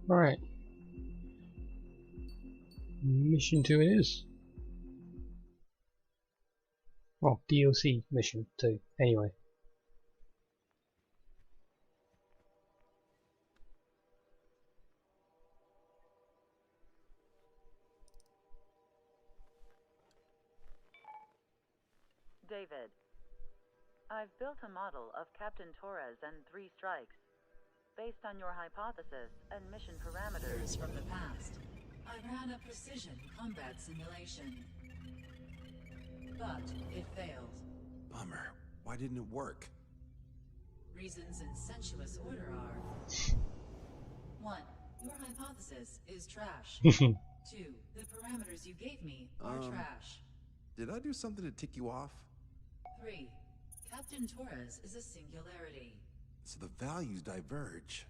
Alright. Mission 2 it is. Well, DLC mission 2, anyway. David, I've built a model of Captain Torres and 3 strikes. Based on your hypothesis and mission parameters from the past, I ran a precision combat simulation. But it failed. Bummer. Why didn't it work? Reasons in sensuous order are 1. Your hypothesis is trash. 2. The parameters you gave me are trash. Did I do something to tick you off? 3. Captain Torres is a singularity. So the values diverge.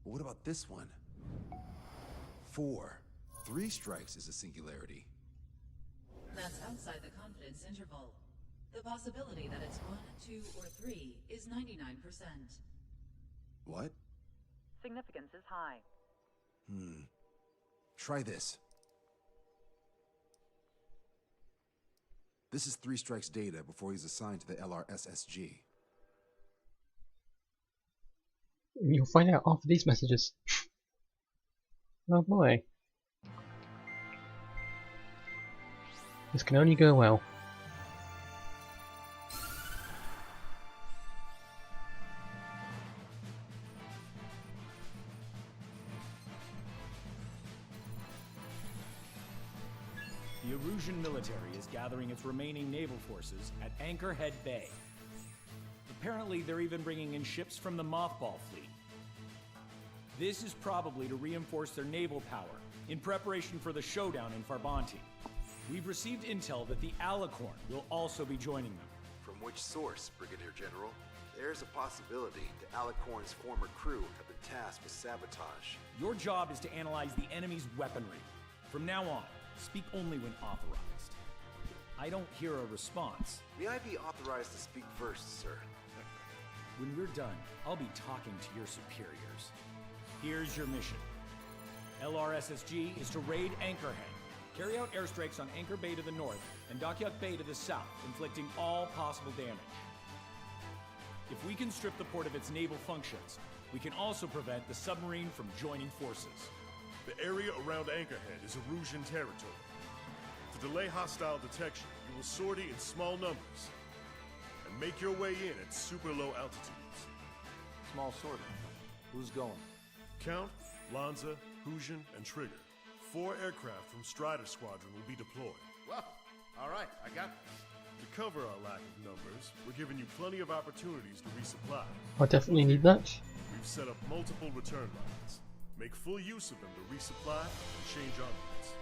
But what about this one? 4. 3 strikes is a singularity. That's outside the confidence interval. The possibility that it's 1, 2, or 3 is 99%. What? significance is high. Try this. This is 3 Strike's data before he's assigned to the LRSSG. You'll find out after these messages. Oh boy. This can only go well. The Erusian military is gathering its remaining naval forces at Anchorhead Bay. Apparently, they're even bringing in ships from the Mothball fleet. This is probably to reinforce their naval power in preparation for the showdown in Farbanti. We've received intel that the Alicorn will also be joining them. From which source, Brigadier General? There's a possibility the Alicorn's former crew have been tasked with sabotage. Your job is to analyze the enemy's weaponry. From now on, speak only when authorized. I don't hear a response. May I be authorized to speak first, sir? When we're done, I'll be talking to your superiors. Here's your mission. LRSSG is to raid Anchorhead, carry out airstrikes on Anchor Bay to the north and Dockyuk Bay to the south, inflicting all possible damage. If we can strip the port of its naval functions, we can also prevent the submarine from joining forces. The area around Anchorhead is Erusian territory. To delay hostile detection, you will sortie in small numbers and make your way in at super low altitudes. Small sortie. Who's going? Count, Lanza, Hujan, and Trigger. 4 aircraft from Strider Squadron will be deployed. Well, all right, I got this. To cover our lack of numbers, we're giving you plenty of opportunities to resupply. I definitely need that. We've set up multiple return lines. Make full use of them to resupply and change armaments.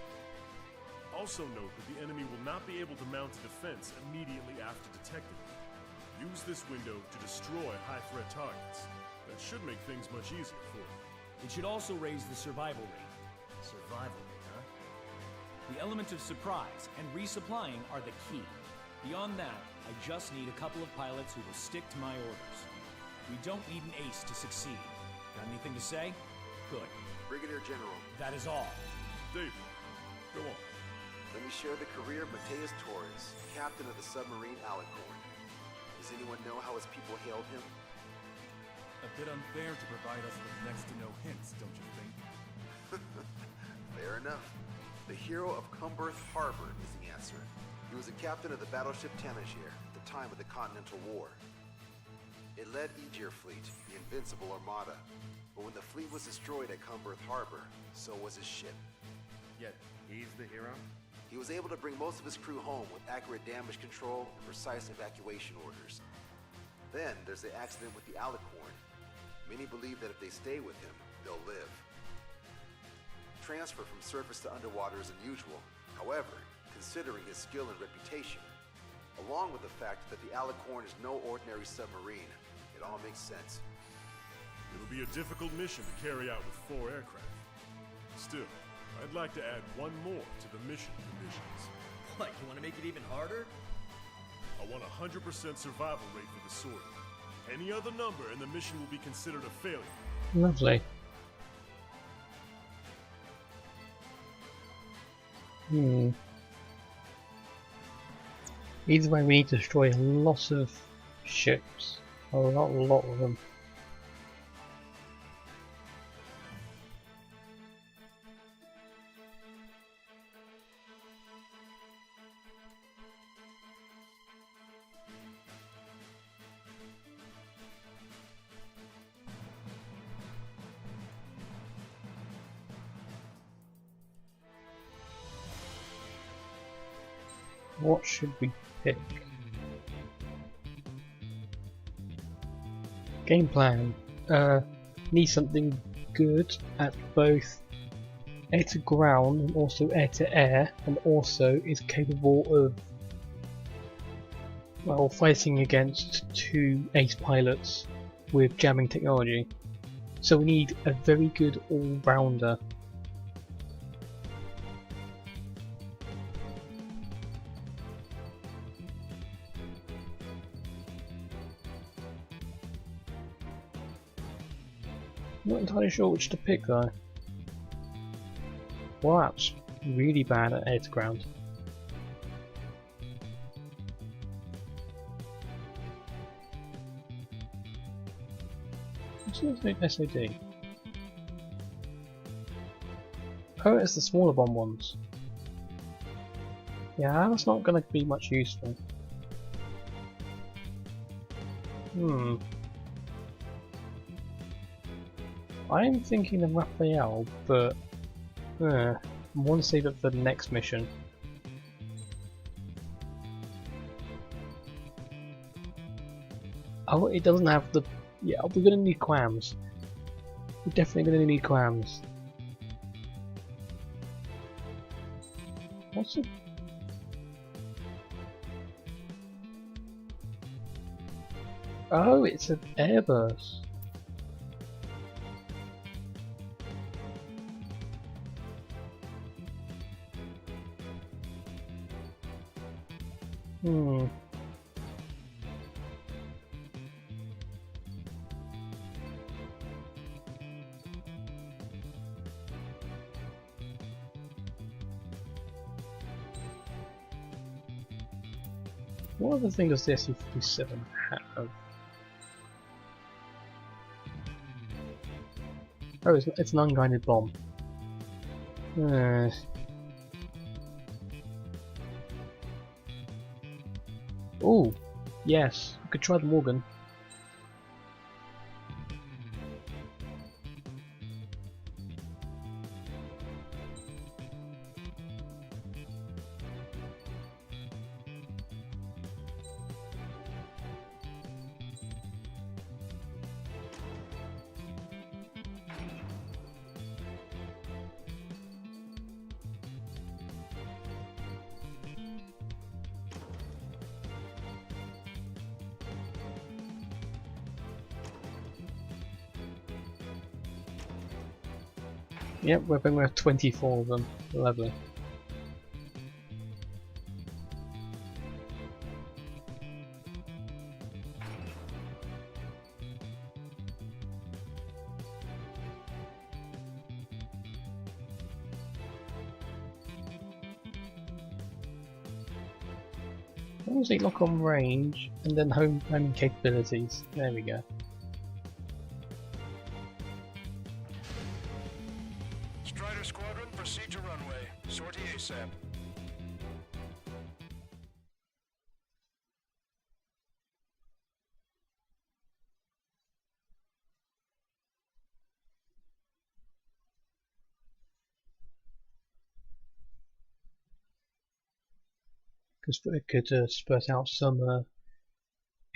Also note that the enemy will not be able to mount a defense immediately after detecting you. Use this window to destroy high-threat targets. That should make things much easier for you. It should also raise the survival rate. Survival rate, huh? The element of surprise and resupplying are the key. Beyond that, I just need a couple of pilots who will stick to my orders. We don't need an ace to succeed. Got anything to say? Good. Brigadier General. That is all. David, go on. Let me share the career of Mateus Torres, captain of the submarine Alicorn. Does anyone know how his people hailed him? A bit unfair to provide us with next to no hints, don't you think? Fair enough. The hero of Cumberth Harbor is the answer. He was a captain of the battleship Tanager at the time of the Continental War. It led Aegir Fleet, the invincible armada. But when the fleet was destroyed at Cumberth Harbor, so was his ship. Yet, he's the hero? He was able to bring most of his crew home with accurate damage control and precise evacuation orders. Then there's the accident with the Alicorn. Many believe that if they stay with him, they'll live. Transfer from surface to underwater is unusual. However, considering his skill and reputation, along with the fact that the Alicorn is no ordinary submarine, it all makes sense. It'll be a difficult mission to carry out with 4 aircraft. Still, I'd like to add one more to the mission conditions. What, you want to make it even harder? I want a 100% survival rate for the sortie. Any other number and the mission will be considered a failure. Lovely. Either way, we need to destroy a lot of ships. A lot of them. What should we pick? Game plan. Need something good at both air to ground and also air to air, and also is capable of, well, fighting against 2 ace pilots with jamming technology. So we need a very good all-rounder. Not entirely sure which to pick though. Well, that's really bad at air to ground. What's the SOD? Oh, it's the smaller bomb ones. Yeah, that's not going to be much useful. I'm thinking of Raphael, but I want to save it for the next mission. Oh, it doesn't have the... Yeah, we're going to need quams. We're definitely going to need quams. What's it? Oh, it's an airburst. What other thing does the SU-57 have? Oh, it's an unguided bomb. Oh, yes, I could try the Morgan. Yep, we're bringing with 24 of them. Lovely. What was it? Lock on range and then homing capabilities. There we go. Squadron, proceed to runway. Sortie ASAP. Because we could spurt out some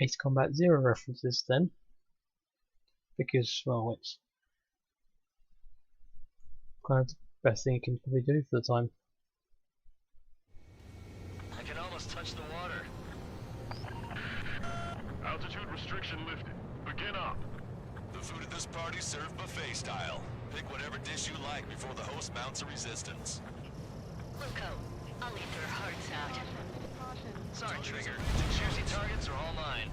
Ace Combat Zero references then. because, well, it's kind of the best thing you can probably do for the time. I can almost touch the water. Altitude restriction lifted. Begin up. The food at this party served buffet style. Pick whatever dish you like before the host mounts a resistance. Luco, I'll eat their hearts out. Sorry, Trigger. The juicy targets are all mine.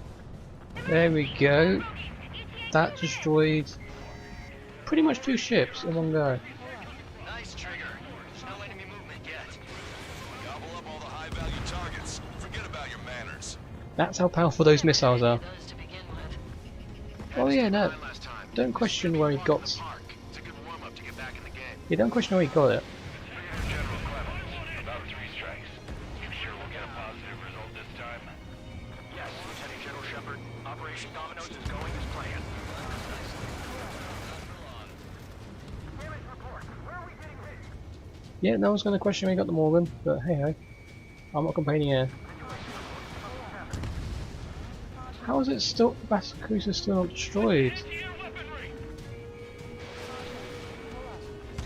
There we go. That destroyed pretty much 2 ships in one go. Nice, Trigger. There's no enemy movement yet. Gobble up all the high-value targets. Forget about your manners. That's how powerful those missiles are. Those to begin with. Oh yeah, no. Don't question where he got. It's a good warm-up to get back in the game. You don't question where he got it. General Clemens, about 3 strikes. You sure we'll get a positive result this time? Yes, Lieutenant General Shepard. Operation Dominoes is going as planned. Yeah, no one's going to question where he got the Morgan, but hey ho. I'm not complaining here. How is it still, the Battle Cruiser still not destroyed?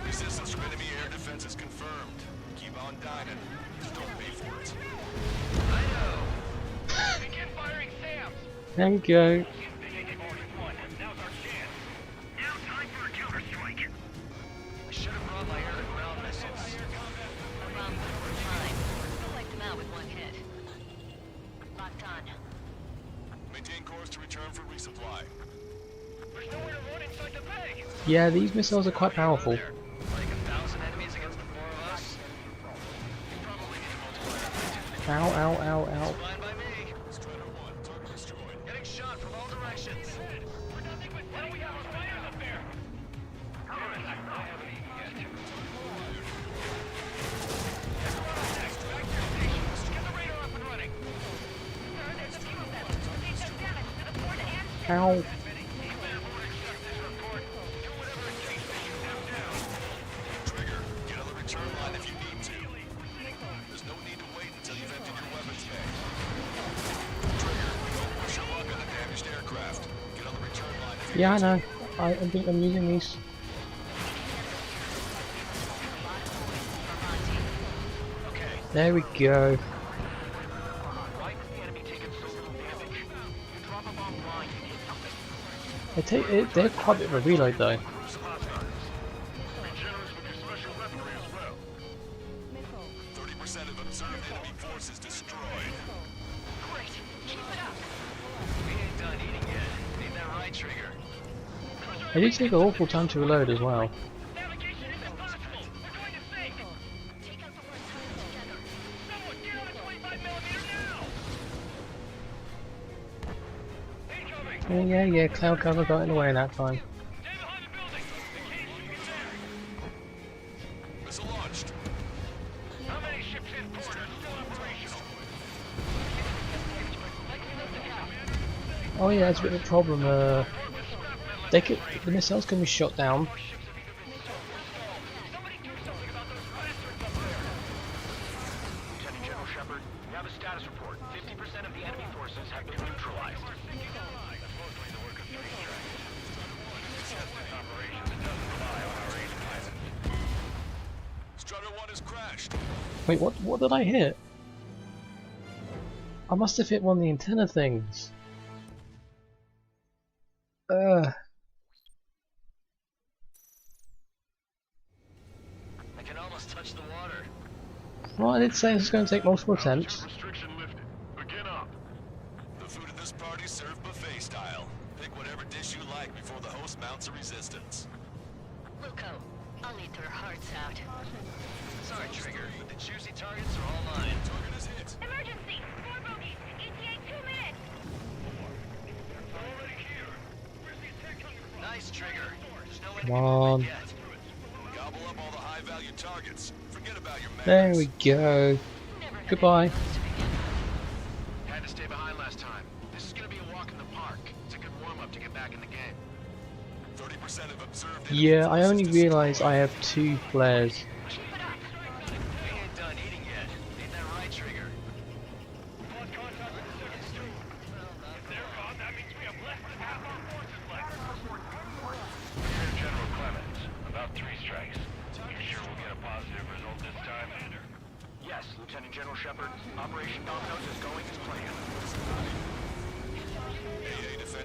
Resistance from enemy air defense is confirmed. Keep on dining. Just don't pay for it. I know. Begin firing SAMs. There we go. Now's our chance. Now time for a counterstrike. I should have brought my air-to-ground missiles. Around one more time. Select them out with one hit. Locked on. Maintain course to return for resupply. There's nowhere to run inside the bay. Yeah, these missiles are quite powerful. Like 1,000 enemies against the 4 of us? You probably need to multiply Ow, ow, ow, ow. Fine by me. Strider 1, target destroyed. Getting shot from all directions. We're nothing but what do we have our fires up there? I haven't eaten yet. Next, back to your stations. Get the radar up and running. Sir, there's a few of them. They've done damage to the port and Ow. Trigger, get on the return line if you need to. There's no need to wait until you've emptied your weapons bay. Trigger, don't push your luck on a damaged aircraft. Get on the return line if you Yeah, I need to. know. I'm using these. There we go. Why is the enemy taking so little damage? You drop a bomb blind and hit something. They're quite a bit of a reload though. Be generous with your special weaponry as well. 30% of observed enemy forces destroyed. great. Keep it up. We ain't done eating yet. Ain't that right, Trigger? They do take an awful time to reload as well. Navigation is impossible. We're going to sink. Take out the worst time together. Someone get on a 25mm now. Incoming. Yeah, cloud cover got in the way that time. Stay behind the building. The cage should get there. Missile launched. How many ships in port are still operational? Oh yeah, it's a bit of a problem. The missiles can be shot down. Somebody do something about those bastards up there. Lieutenant General Shepard, we have a status report. 50% of the enemy forces have been neutralized. Supposedly the work of 3 strikes. Operations doesn't rely on our aid pilots. Strider 1 has crashed. Wait, what did I hit? I must have hit one of the antenna things. I can almost touch the water. Well, I did say this is going to take multiple attempts. Restriction lifted. Begin up. The food at this party served buffet style. Pick whatever dish you like before the host mounts a resistance. Luco, I'll eat their hearts out. Sorry, Trigger, but the juicy targets are all mine. Target is hit. Emergency! 4 bogeys! ETA 2 minutes! Already here. Where's the attack coming from? Nice, Trigger. There's no Come enemy on. movement yet. Gobble up all the high-value targets. Forget about your manners. There we go. Goodbye. Had to stay behind last time. This is gonna be a walk in the park. It's a good warm-up to get back in the game. 30% of observed enemy Yeah, I forces only destroyed. realised I have 2 flares. We ain't done eating yet. Ain't that right, Trigger? Lost contact with the second street. If they're gone, that means we have less than half our forces left.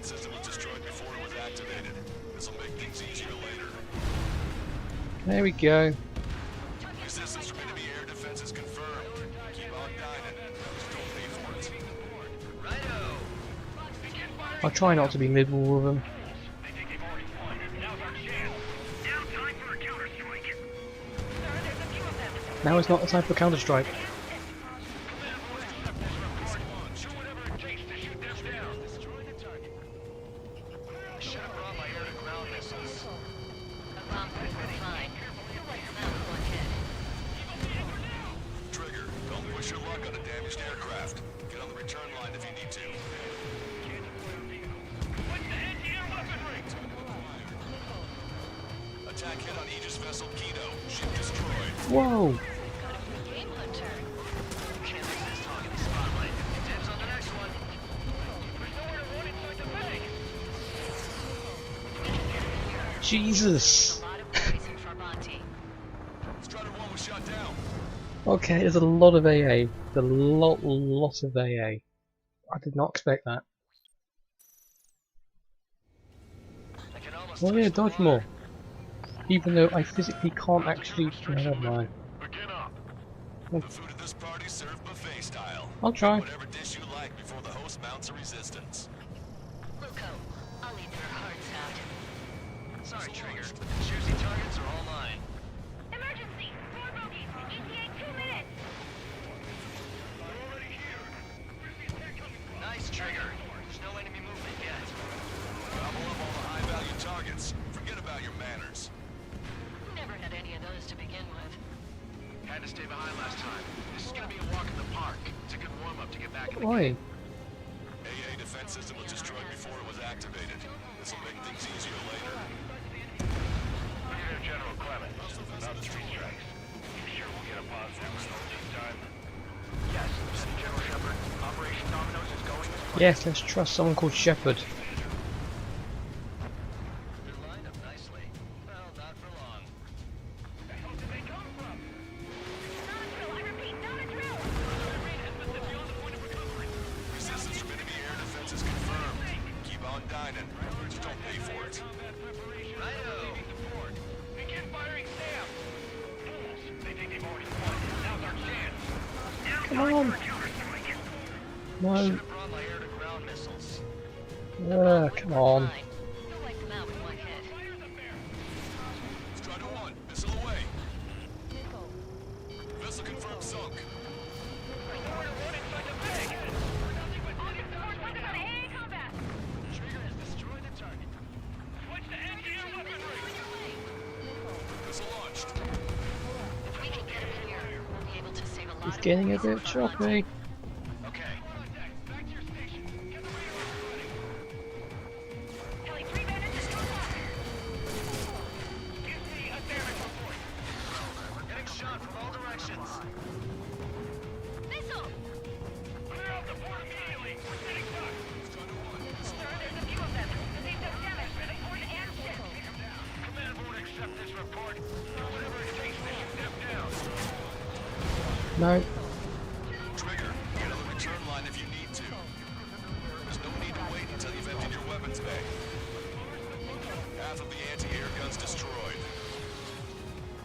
system was destroyed before it was activated. This will make things easier later. There we go. Resistance from enemy air defense is confirmed. Keep on dining. Just don't pay for it. Righto. I'll try not to be liberal with them. They think they've already won. Now's our chance. Now time for a counter-strike. Sir, there's a few of them. Now is not the time for Counter-Strike. Shoot whatever it takes to shoot them down. Destroy the target. I should have brought my air-to-ground missiles. A bomb threat will fine. You'll let them out with one hit. Trigger, don't push your luck on a damaged aircraft. Get on the return line if you need to. What's the anti-air weaponry? Attack hit on Aegis vessel Kino. Ship destroyed. Whoa! Game hunter. Can't resist hogging the spotlight. Dibs on the next one. There's nowhere to run inside the bank. Jesus! A lot of poison for Monty. Strider 1 was shot down. Okay, there's a lot of AA. There's a lot of AA. I did not expect that. I can almost Oh touch yeah, the dodge water. more. Even though I physically can't actually... Oh, never mind. Begin up. The food at this party served buffet style. I'll try. Whatever dish you like before the host mounts a resistance. Luco, I'll leave their hearts out. Sorry, Trigger. Juicy targets are all mine. Emergency! 4 bogeys! ETA 2 minutes! We're already here. Where's the attack coming from? Nice, Trigger. There's no enemy movement yet. Gobble up all the high-value targets. Forget about your manners. Never had any of those to begin with. Had to stay behind last time. This is gonna be a walk in the park. It's a good warm-up to get back in the Why? AA defense system was destroyed before it was activated. This will make things easier later. Brigadier General Clement. About 3 strikes. You sure we'll get a positive result this time? Yes, Lieutenant General Shepard. Operation Dominoes is going as planned. Yes, let's trust someone called Shepard. They're lined up nicely. Well, not for long. Where the hell did they come from? Not a drill, I repeat, not a drill! Submarine has been beyond the point of recovery. Resistance from enemy air defense is confirmed. Keep on dining. Just don't pay for it. Righto. Begin firing Sam! Fools! They think they've already won. Now's our chance. Now Come time on. for a counter-strike. No. Should have brought my air-to-ground missiles. Come on. Fine. You'll let them out with one hit. Strider 1, missile away. Vessel confirmed sunk. There's nowhere to run inside the bank. Nothing but August 4th, focus on AA combat. Trigger has destroyed the target. Switch to anti-air weaponry. Missile launched. If we can get him here, we'll be able to save a lot It's of getting a poison bit for Monty. choppy. Okay. Contact, back to your station. Get the radar ready. Heli 3 bandits is contact. Give me a damage report. We're getting shot from all directions. Missile! Clear out the port immediately. We're sitting ducks. Strider 1, Sir, there's a few of them. They've done damage to the port and ship. Command won't accept this report. Do whatever it takes to shoot them down. No. Trigger, get on the return line if you need to. There's no need to wait until you've emptied your weapons bay. Half of the anti-air guns destroyed.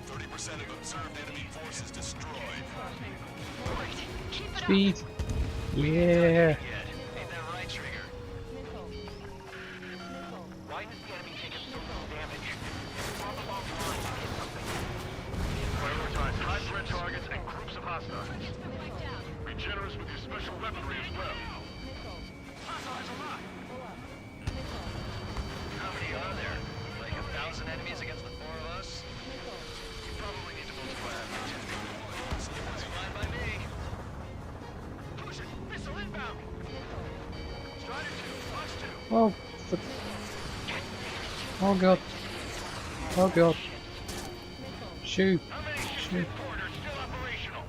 30% of observed enemy forces destroyed. Great. Keep it up. Speed. Yeah. Yet. Ain't that right, Trigger? Why does the enemy take so little damage? On the long line to hit something. Prioritize high-threat targets and groups of hostiles. Be generous with your special weaponry as well. Hostiles alive! How many are there? Like 1,000 enemies against the 4 of us? You probably need to multiply that by 10. That's fine by me. Push it! Missile inbound! Strider 2, launch 2. Oh, for... Oh god. Oh god. Shoot. How many ships Shoot. in port are still operational?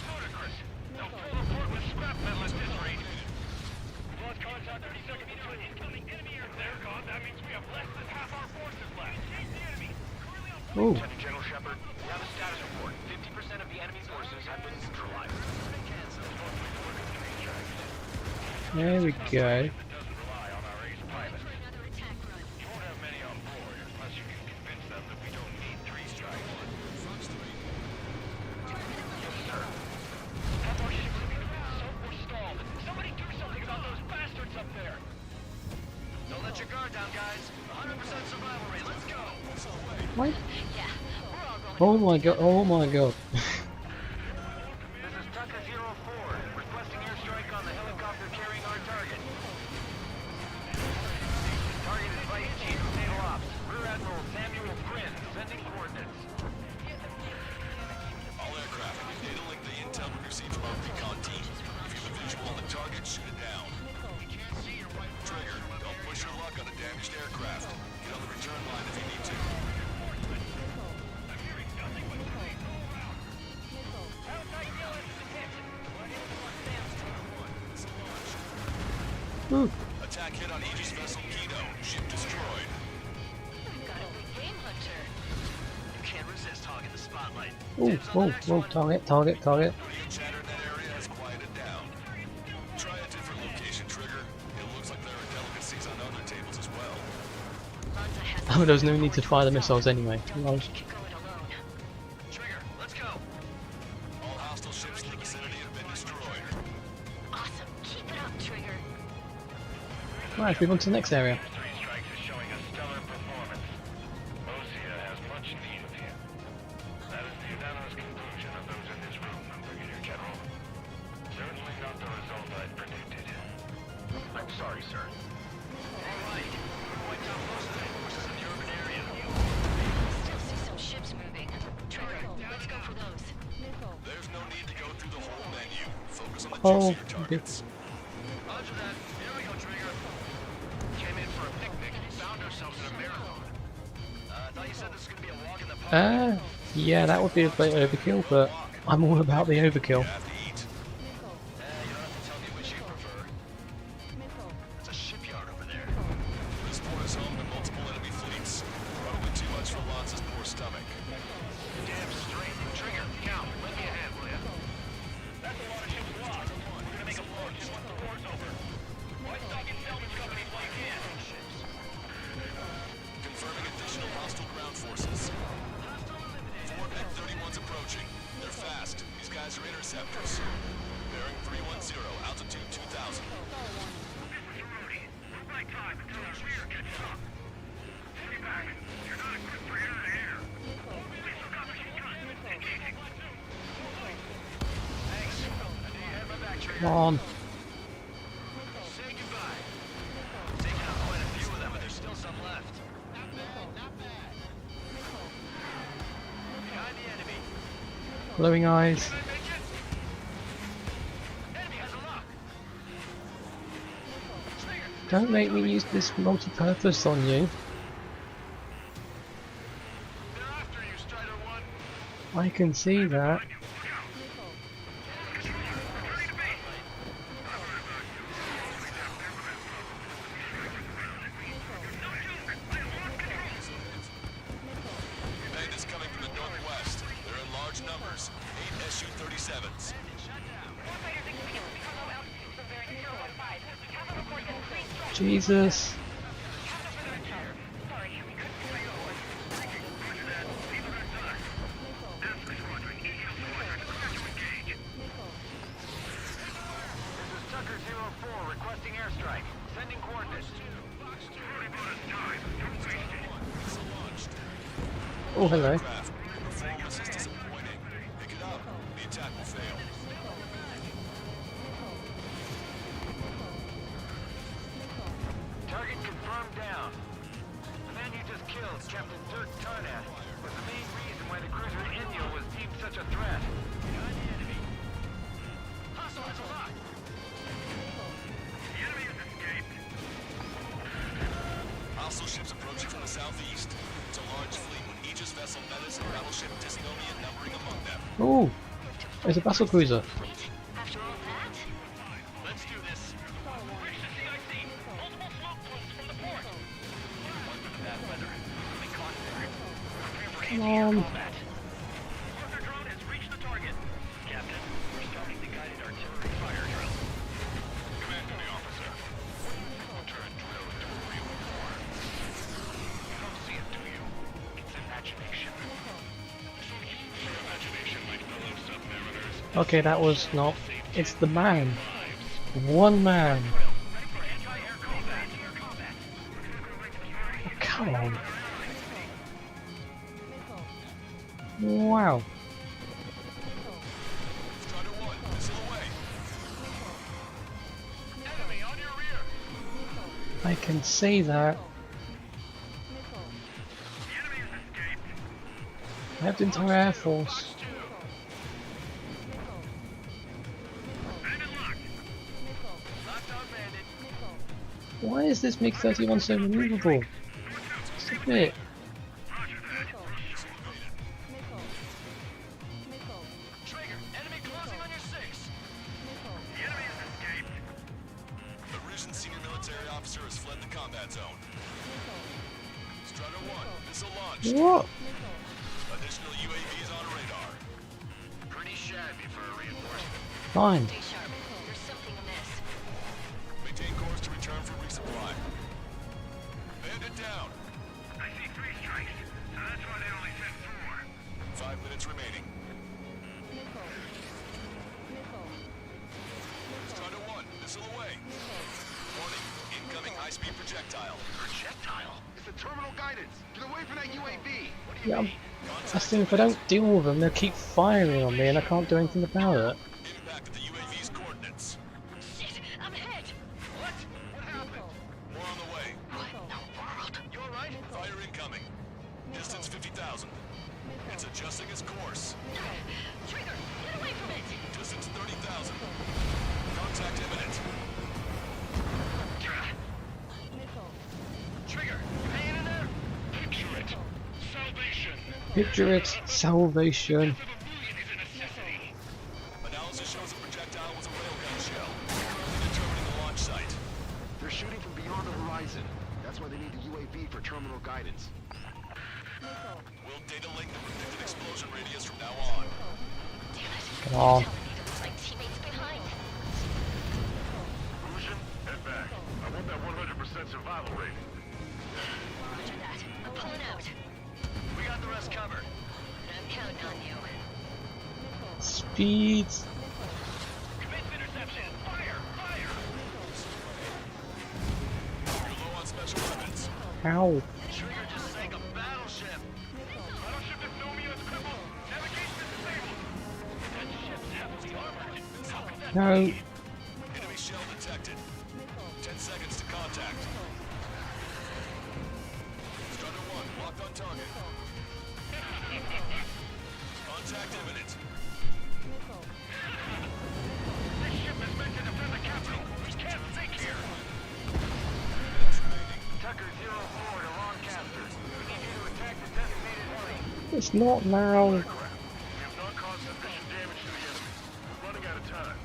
Ludicrous. They'll fill the port with scrap metal at this rate. We've lost contact 30 seconds into an incoming enemy air. They're gone. That means we have less than half our forces left. Engage the enemy. Currently on point. Ooh. Lieutenant General Shepard, we have a status report. 50% of the enemy forces have been neutralized. Cancel. Mostly the work of 3 strikes. There we go. What? Oh my god, oh my god. This is Tucker 04, requesting airstrike on the helicopter carrying our target. Target is Vice Chief of Naval Ops, Rear Admiral Samuel Quinn, sending coordinates. All aircraft, data link the intel we received from our recon team. If you have a visual on the target, shoot it down. Trigger, don't push your luck on a damaged aircraft. Get on the return line if you need to. Ooh. Attack hit on Aegis vessel Kito. Ship destroyed. Got a big game hunter. You can't resist hogging the spotlight. Ooh, oh, target. Radio chatter in that area has quieted down. Try a different location, Trigger. It looks like there are delicacies on other tables as well. Lonza has Oh, there's no need to fire the missiles anyway. Right. Keep going alone. Trigger, let's go. All hostile ships in the vicinity have been destroyed. Awesome. Keep it up, Trigger. Right, move on to the next area. Three strikes is showing a stellar performance. Mosia has much need of him. That is the unanimous conclusion of those in this room, Brigadier General. Certainly not the result I'd predicted. I'm sorry, sir. All right. Wiped out most of the forces in the urban area. Still see some ships moving. Trigger, let's go for those. There's no need to go through the whole menu. Focus on the Oh, juicier targets. Roger that. Here we go, Trigger. Came in for a picnic and found ourselves in a marathon. I thought you said this was going to be a walk in the park. Yeah, that would be a bit overkill, but I'm all about the overkill. You have to eat. You don't have to tell me which you prefer. It's a shipyard over there. This port is home to multiple enemy fleets. Probably too much for Lonza's poor stomach. Damn straight. Trigger, count. Lend me a hand, will ya? That's a lot of ships lost. We're gonna make a push once the war's over. Let's talk in salvage companies while you can. Confirming additional hostile ground forces. 4 Mech-31s approaching. They're fast. These guys are interceptors. Bearing 310, altitude 2000. Right time until the rear catches up. Stay back. You're not equipped for air to air. Please look up machine gun. Engaging. Thanks. I knew you had my back, Trigger. Come on. Say goodbye. Taking out quite a few of them, but there's still some left. Not bad, not bad. Behind the enemy. Glowing eyes. Can I make it? Enemy has a lock. Don't make me use this multi-purpose on you. They're after you, Strider 1. I can see that. Command is coming from the northwest. They're in large numbers. 8 Su-37s. Jesus. This is Tucker 04 requesting airstrike. Sending coordinates. Oh, hello. Craft. Performance is disappointing. Pick it up. The attack will fail. Target confirmed down. The man you just killed, Captain Dirk Tarnat, was the main reason why the cruiser Inyo was deemed such a threat. Behind the enemy. Hostile has a lock. The enemy has escaped. Hostile ships approaching from the southeast. It's a large fleet with Aegis vessel Metis and battleship Dystonia numbering among them. Oh, there's a battle cruiser. After all that? Let's do this. Reach the CIC. Multiple smoke plumes from the port. One for the bad weather. Coming contact. Prepare for Come anti-air on. combat. Arthur drone has reached the target. Captain, we're starting the guided artillery fire drill. Command to the officer. Okay, that was not. It's the man. One man. Oh, come on. Wow. I can see that. I have the entire Air Force. Why is this MiG-31 so maneuverable? Just a bit. What? Additional UAVs on radar. Pretty shabby for a reinforcement. Fine. Stay sharp. There's something amiss. Maintain course to return for resupply. Bandit down. I see 3 strikes, so that's why they only sent 4. 5 minutes remaining. Strider 1, missile away. Warning, incoming high-speed projectile. Projectile? It's the terminal guidance. Get away from that UAV. What do you Yeah, mean? that's the thing, if I don't deal with them, they'll keep firing on me and I can't do anything about it. Impact of the UAV's coordinates. Shit! I'm hit! What? What happened? More on the way. What in the world? You alright? Fire incoming. Distance 50,000. It's adjusting its course. Trigger! Get away from it! Distance 30,000. Contact imminent. Trigger, you hanging in there? Picture it. Salvation. Picture it, salvation. Analysis shows the projectile was a railgun shell. Currently determining the launch site. They're shooting from beyond the horizon. That's why they need the UAV for terminal guidance. We'll data link the predicted explosion radius from now on. Damn it. Come on. Telling me there was like teammates behind. Illusion, head back. I want that 100% survival rate. Roger that. I'm pulling out. We got the rest covered. I'm counting on you. Speed. Commence interception. Fire! Fire! You're low on special weapons. How? Trigger just sank a battleship. Battleship Pneumonia is crippled. Navigation is disabled. That ship's heavily armored. How could that No. be? Enemy shell detected. 10 seconds to contact. Strider 1, locked on target. Contact imminent. This ship is meant to defend the capital. We can't sink here. Minutes remaining. Tucker 04 to Lancaster. We need you to attack the designated plane. It's not now. We have not caused sufficient damage to the enemy. We're running out of time.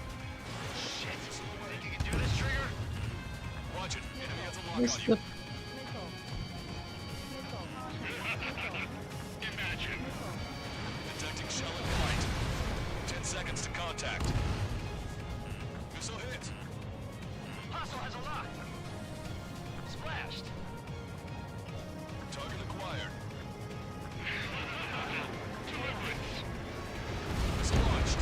Shit. Think you can do this, Trigger? Watch it. Enemy has a lock Where's on the... you. Imagine. Detecting shell in flight. 10 seconds to contact. Missile hit. Hostile has a lock. Splashed. Target acquired. Deliverance. Missile launched.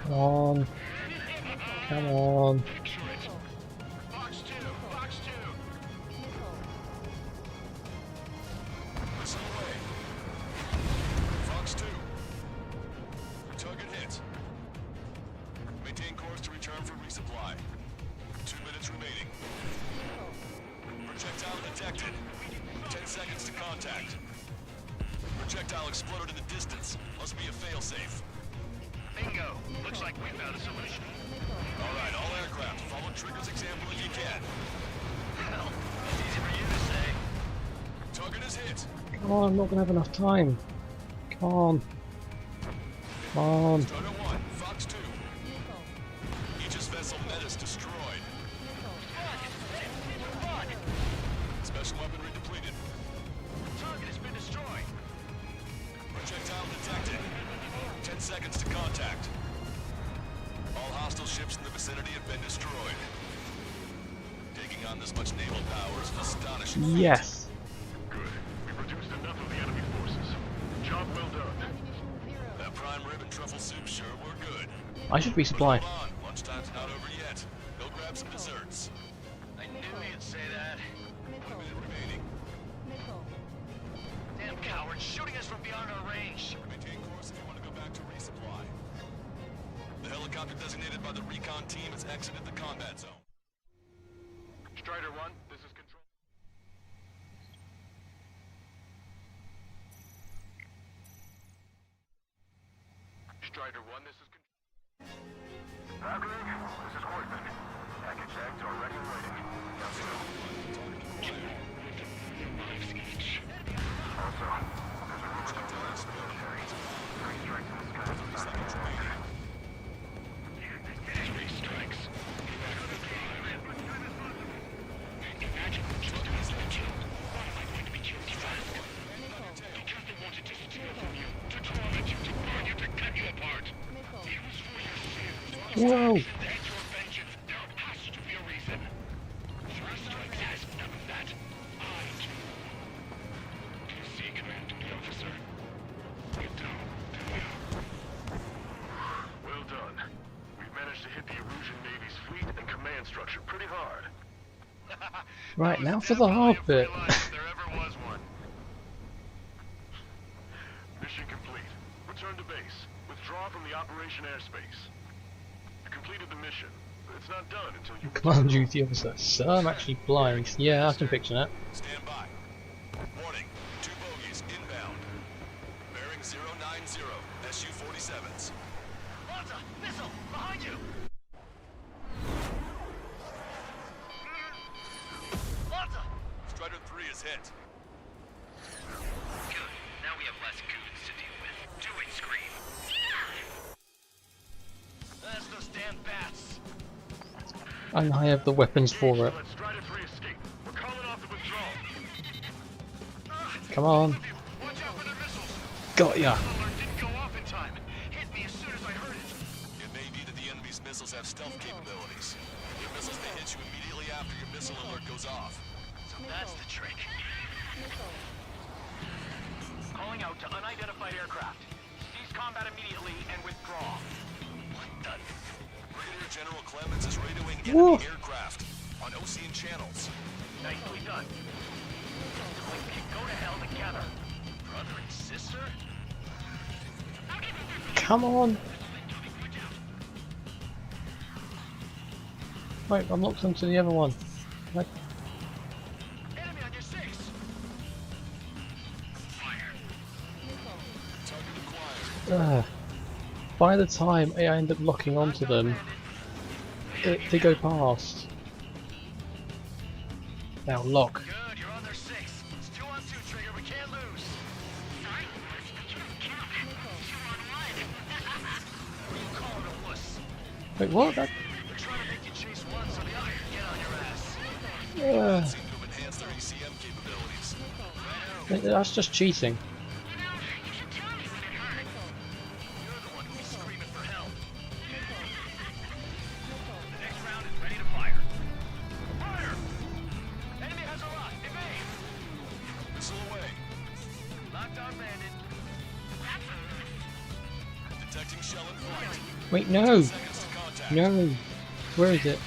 Come on. Come on. Picture it. Box 2. Box 2. Missile away. Fox 2. Target hit. Maintain course to return for resupply. 2 minutes remaining. Projectile detected. 10 seconds to contact. Projectile exploded in the distance. Must be a failsafe. Bingo. Looks like we found a solution. All right, all aircraft, follow Trigger's example if you can. Well, that's easy for you to say. Target is hit. Come on, I'm not gonna have enough time. Come on. Come on. Strider 1, Fox 2. Aegis vessel Metis destroyed. Special weaponry depleted. Target has been destroyed. Projectile detected. 10 seconds to contact. All hostile ships in the vicinity have been destroyed. Taking on this much naval power is an astonishing feat. Yes. Good. We've reduced enough of the enemy truffle soup, sure, we're good. I should resupply. Hold on, lunchtime's not over yet. Go grab some desserts. I knew you'd say that. 1 minute remaining. Damn cowards, shooting us from beyond our range. Maintain course if you want to go back to resupply. The helicopter designated by the recon team has exited the combat zone. Strider 1, this is control. Strider 1, this is control. Raptor, this is Horseman. Package eggs are ready and waiting. Also, there's a rumor that the military. 3 strikes in the sky. 3 strikes. Imagine just doing that too. Why am I going to be killed fast? Because they wanted to steal from you, to torment you, to burn you, to cut you apart. It was for your sins. Whoa! And your vengeance. There has to be a reason. 3 strikes has none of that. I do. Do you see, Commander Officer? You don't, do you? Well done. We've managed to hit the Erusian Navy's fleet and command structure pretty hard. Right, now for the hard bit. If there ever was one. Mission complete. Return to base. Withdraw from the operation airspace. You completed the mission, but it's not done until you Command duty officer. So I'm actually flying. Yeah, I can picture that. Stand by. Warning, 2 bogies inbound. Bearing 090, Su-47s. Malta, missile, behind you! Malta! Strider 3 is hit. Good. Now we have less goons to deal with. Do it, Scream. That's those damn bats. And I have the weapons for it. let Strider 3 escape. We're calling off the withdrawal. Come on. Watch out for their missiles. Got ya. Alert didn't go off in time. Hit me as soon as I heard it. It may be that the enemy's missiles have stealth capabilities. Your missiles may hit you immediately after your missile alert goes off. So that's the trick. Calling out to unidentified aircraft. Cease combat immediately and withdraw. What the? Brigadier General Clemens is radioing Whoa. enemy aircraft on Ocean channels. Nicely done. We can go to hell together. Brother and sister? Come on. Wait, I'm locked onto the other one. Like, Enemy on your 6. Target acquired. by the time I end up locking onto them, they go past. Now lock. Good, you're on their 6. It's 2 on 2, Trigger. We can't lose. Sorry? You don't count. 2 on 1. What are you calling a wuss? Wait, what? That, We're trying to make you chase 1 so the other can get on your ass. Seem to have enhanced their ECM capabilities. that's just cheating. You should tell me when it hurts. You're the one who's screaming for help. The next round is ready to fire. Fire! Enemy has a lock. Evade! Missile away. Lockdown bandit. Detecting shell in flight. Wait, no! Seconds to contact. No! Where is it?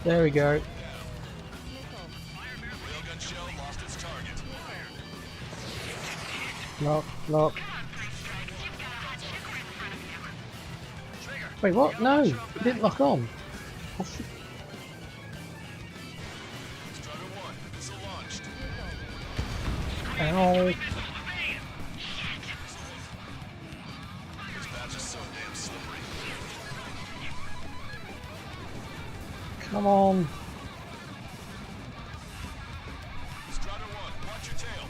There we go. Railgun shell lost its target. Lock, lock. Wait, what? No! It didn't lock on. Strider 1, missile launched. Ow. This patch is so damn slippery. Come on. Strider 1, watch your tail.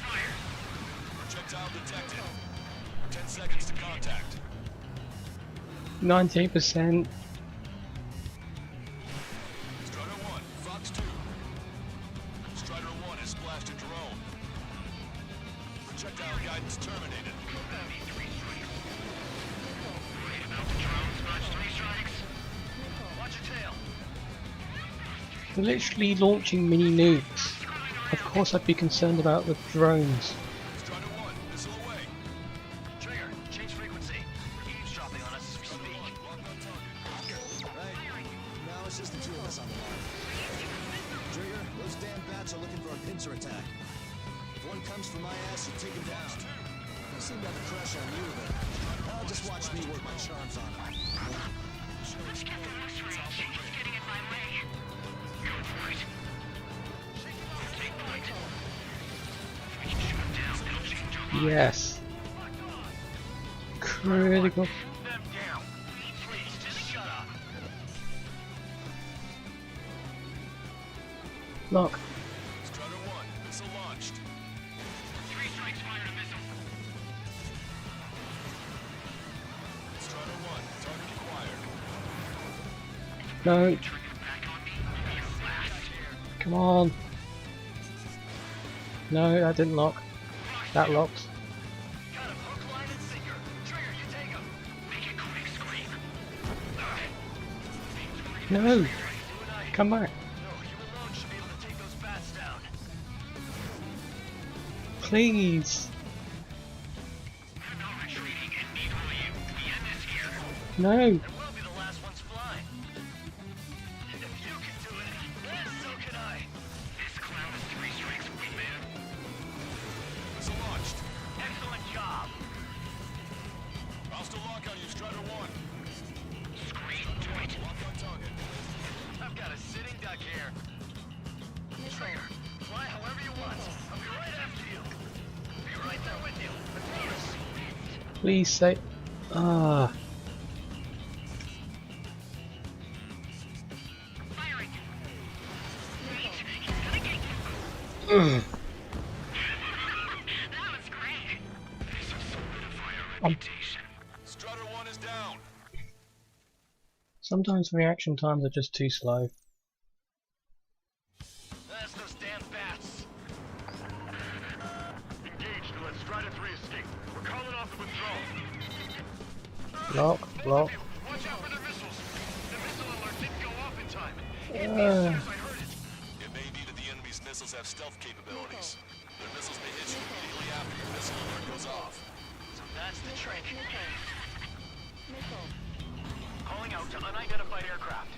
Fire. Projectile detected. 10 seconds to contact. 19%. Strider 1, Fox 2. Strider 1 has splashed a drone. Projectile guidance terminated. Watch your tail. They're literally launching mini nukes. Of course I'd be concerned about the drones. Strider 1, missile away. Trigger, change frequency. We're eavesdropping on us as we speak. Right. Now it's just the two of us on the line. Trigger, those damn bats are looking for a pincer attack. If one comes for my ass, you take him down. They seem to have a crush on you, but I'll just watch me work my charms on them. Let's get the next range. He's getting in my way. Go for it. Take point. We can shoot him down. That'll change our mind. Yes. Critical. Them down. Please, just shut up. Lock. Strider 1, missile launched. 3 strikes fired a missile. Strider 1, target acquired. No. Trigger back on me. You blast. Come on. No, that didn't lock. That locked. Got him hook, line, and sinker. Trigger, you take him. Make it quick, Scream. No. Come back. No, you alone should be able to take those bats down. Please. I'm not retreating, and neither will you. We end this here. No. And we'll be the last ones flying. And if you can do it, then so can I. This clown is 3 strikes away, man. Missile launched. Excellent job. Hostile lock on you, Strider 1. Scream, do it. Lock on target. I've got a sitting duck here. Trigger, fly however you want. I'll be right after you. Be right there with you. I promise. Please say. Ah. Firing. Wait, he's gonna get you. Ugh. That was great. This will solidify our Um. reputation. Strider 1 is down. Sometimes reaction times are just too slow. That's those damn bats. Engaged to let Strider 3 escape. We're calling off the withdrawal. Lock, lock. Watch out for their missiles. The missile alert didn't go off in time. Hit me Uh. as soon as I heard it. It may be that the enemy's missiles have stealth capabilities. Their missiles may hit you immediately after your missile alert goes off. So that's the trick. Calling out to unidentified aircraft.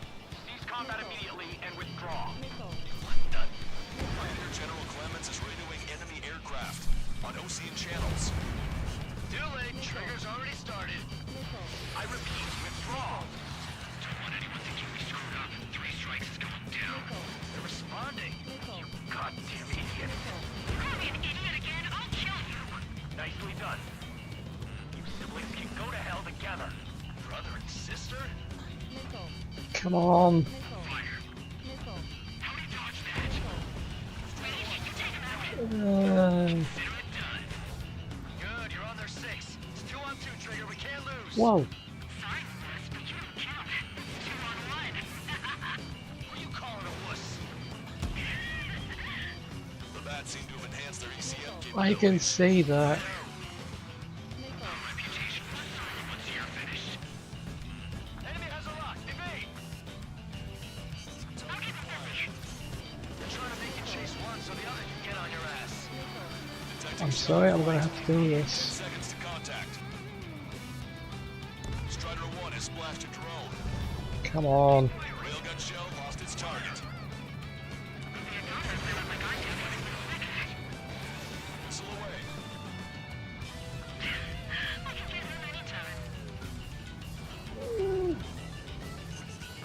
Cease combat immediately and withdraw. Commander General Clemens is radioing enemy aircraft on Ocean channels. Too late. Trigger's already started. I repeat, withdraw. Don't want anyone thinking we screwed up. 3 strikes is going down. They're responding. You goddamn idiot. Call me an idiot again, I'll kill you. Nicely done. You siblings can go to hell together. Brother and sister? Come on. Fire. How do you dodge that? Wait, you take him out. Uh, Consider it done. Good, you're on their 6. It's 2 on 2, Trigger. We can't lose. whoa. Fine, Wes, but you don't count. 2 on 1. Who are you calling a wuss? The bats seem to have enhanced their ECM capabilities. I can see that. Our reputation will suffer once you're finished. Enemy has a lock. Evade. I'll keep it busy. They're trying to make you chase one so the other can get on your ass. Detecting I'm sorry, I'm gonna have to do 10 this. seconds to contact. Strider 1 has splashed a drone. Come on. Railgun shell lost its target. Missile away. I can get him anytime.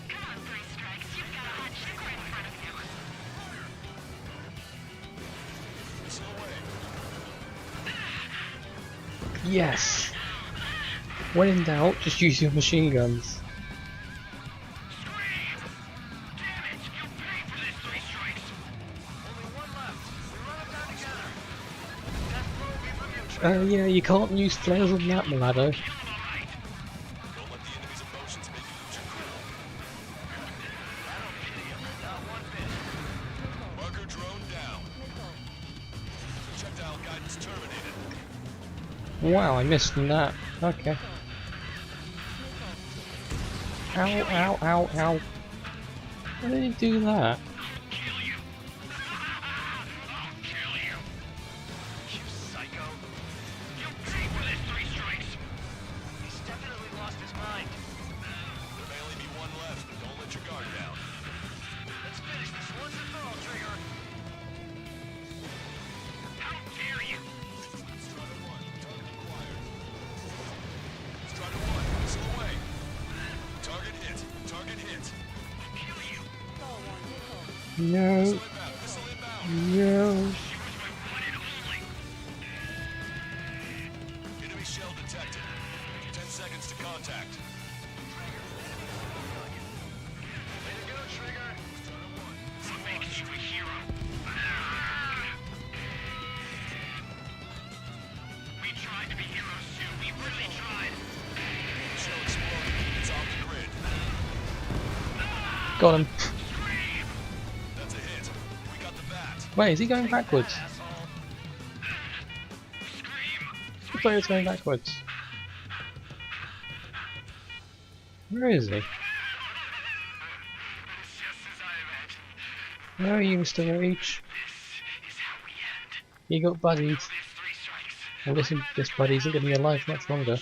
Come on, 3 strikes. You've got a hot chick right in front of you. Missile away. Yes. When in doubt, just use your machine guns. Scream! Damn it! You paid for this 3 strikes. Only one left. We run it down together. Death row will be from you, Trigger. Yeah, you can't use flares on that, Malado. Don't let the enemy's emotions make you lose your cool. I don't pity him. Not one bit. Marker drone down. Projectile guidance terminated. Wow, I missed from that. Okay. Ow, ow, ow, ow. Why did he do that? Kill you. No. No. Enemy shell detected. 10 seconds to contact. Way to go, Trigger. What makes you a hero? We tried to be heroes too. We really tried. Shell exploded. It's off the grid. Got him. That's a hit. We got the bat. Wait, is he going backwards? I thought he was going backwards. Where is he? Where are you, Mr. Reach? You got buddies. Well, listen, this buddy isn't going to be alive much longer.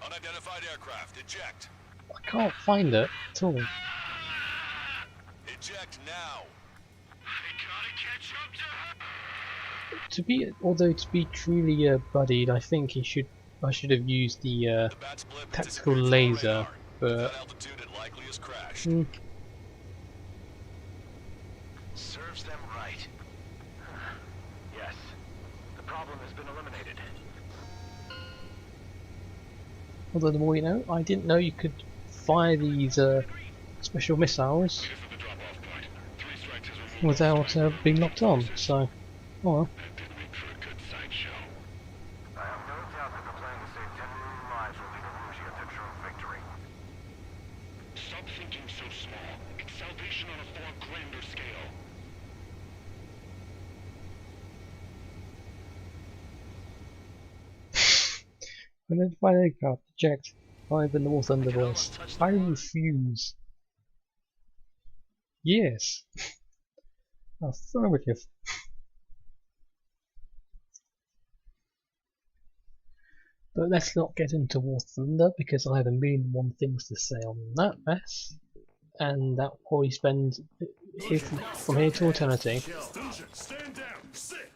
Unidentified aircraft. Eject. I can't find it at all. Eject now. To be truly buddied, I think I should have used the Bat split tactical disappeared from laser, radar. but That altitude it likely has crashed. Serves them right. Yes. The problem has been eliminated. although the more you know, I didn't know you could fire these special missiles without being locked on. So, oh well. I have no doubt that the plan to save 10 million lives will be the Rouge at their true victory. Stop thinking so small. It's salvation on a far grander scale. Identified aircraft, eject. Five in the War Thunder voice. I refuse. Yes. Affirmative. But let's not get into War Thunder because I have a million and one things to say on that mess, and that will probably spend from here to eternity. Stand down. Sit.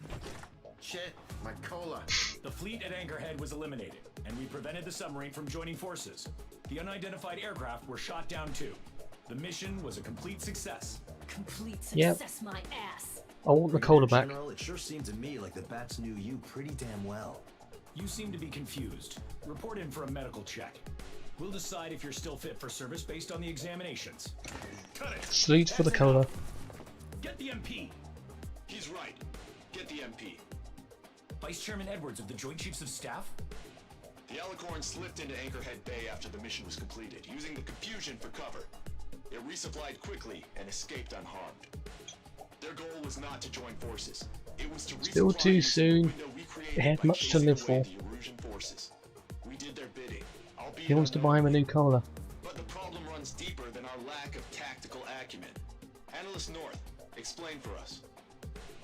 Shit, my cola. The fleet at Anchorhead was eliminated, and we prevented the submarine from joining forces. The unidentified aircraft were shot down too. The mission was a complete success. Complete Yep. success, my ass. I want the cola back. General, it sure seemed to me like the bats knew you pretty damn well. You seem to be confused. Report in for a medical check. We'll decide if you're still fit for service based on the examinations. Cut it. Salute for the cola. Get the MP! He's right. Get the MP. Vice Chairman Edwards of the Joint Chiefs of Staff? The Alicorn slipped into Anchorhead Bay after the mission was completed, using the confusion for cover. It resupplied quickly and escaped unharmed. Their goal was not to join forces. It was to Still resupply too the soon. window we created They had by much to chasing live away for. the Erusian forces. We did their bidding. Albeit He wants to buy him a new cola. But the problem runs deeper than our lack of tactical acumen. Analyst North, explain for us.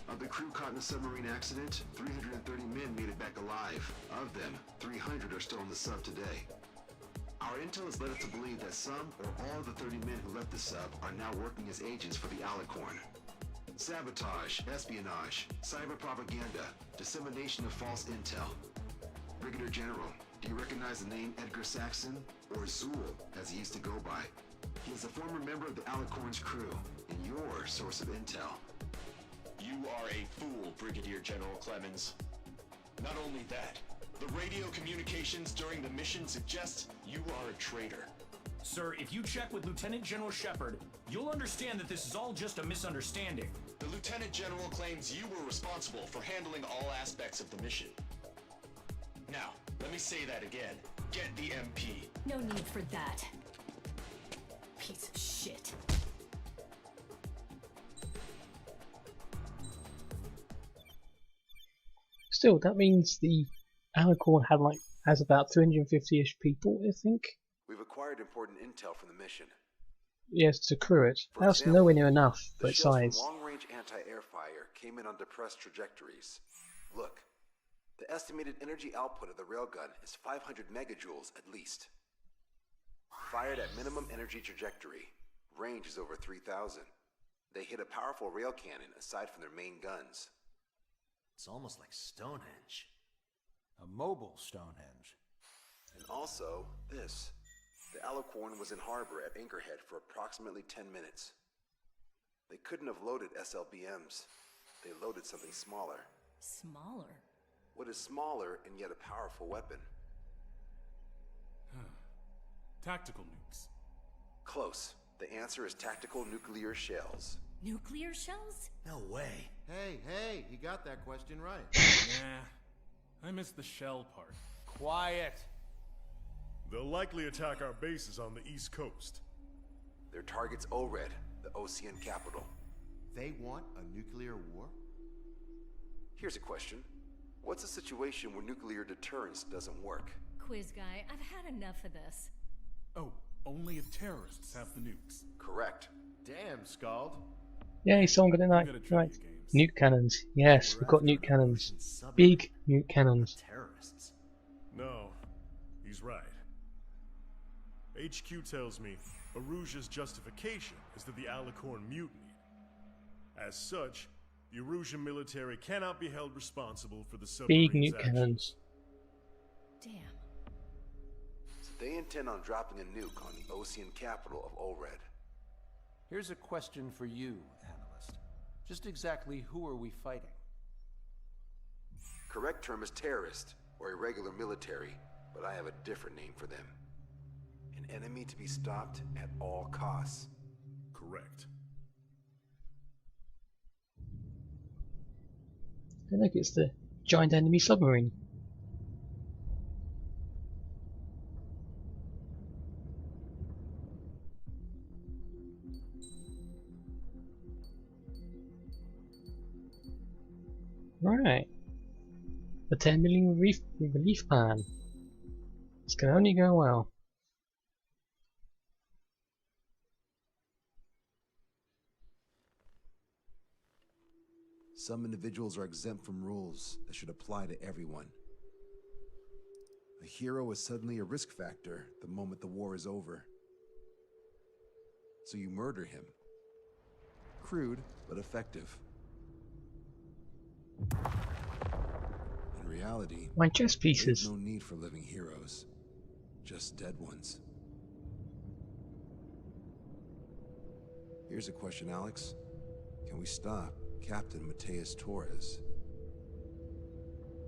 Of the crew caught in the submarine accident, 330 men made it back alive. Of them, 300 are still in the sub today. Our intel has led us to believe that some or all of the 30 men who left the sub are now working as agents for the Alicorn. Sabotage, espionage, cyber propaganda, dissemination of false intel. Brigadier General, do you recognize the name Edgar Saxon, or Zool, as he used to go by? He is a former member of the Alicorn's crew, and your source of intel. You are a fool, Brigadier General Clemens. Not only that, the radio communications during the mission suggest you are a traitor. Sir, if you check with Lieutenant General Shepard, you'll understand that this is all just a misunderstanding. The Lieutenant General claims you were responsible for handling all aspects of the mission. Now, let me say that again. Get the MP. No need for that. Piece of shit. Still, that means the Alicorn has about 350-ish people, I think. We've acquired important intel from the mission. Yes, to crew it. For That's example, nowhere near enough for the its shells from size. long-range anti-air fire came in on depressed trajectories. Look, the estimated energy output of the railgun is 500 megajoules at least. Fired at minimum energy trajectory, range is over 3,000. They hit a powerful rail cannon aside from their main guns. It's almost like Stonehenge. A mobile Stonehenge. And also, this. The Alicorn was in harbor at Anchorhead for approximately 10 minutes. They couldn't have loaded SLBMs. They loaded something smaller. Smaller? What is smaller and yet a powerful weapon? Tactical nukes. Close. The answer is tactical nuclear shells. Nuclear shells? No way. Hey, he got that question right. Nah, I missed the shell part. Quiet. They'll likely attack our bases on the East Coast. Their target's ORED, the Ocean capital. They want a nuclear war? Here's a question. What's a situation where nuclear deterrence doesn't work? Quiz guy, I've had enough of this. Oh, only if terrorists have the nukes. Correct. Damn, Scald. Yay, someone got it Good at trivia right. games. Nuke cannons. Yes, we've got nuke cannons. Big nuke cannons. Terrorists. No, he's right. HQ tells me Aruja's justification is that the Alicorn mutinied. As such, the Erusian military cannot be held responsible for the Big submarines' nuke actions. cannons. Damn. So they intend on dropping a nuke on the Ocean capital of ORED. Here's a question for you, analyst. Just exactly who are we fighting? Correct term is terrorist, or irregular military, but I have a different name for them. An enemy to be stopped at all costs. Correct. Hey, look, it's the giant enemy submarine. Right. The 10 million relief plan. This can only go well. Some individuals are exempt from rules that should apply to everyone. A hero is suddenly a risk factor the moment the war is over. So you murder him. Crude, but effective. In reality, My chess pieces. there's no need for living heroes, just dead ones. Here's a question, Alex. Can we stop Captain Mateus Torres?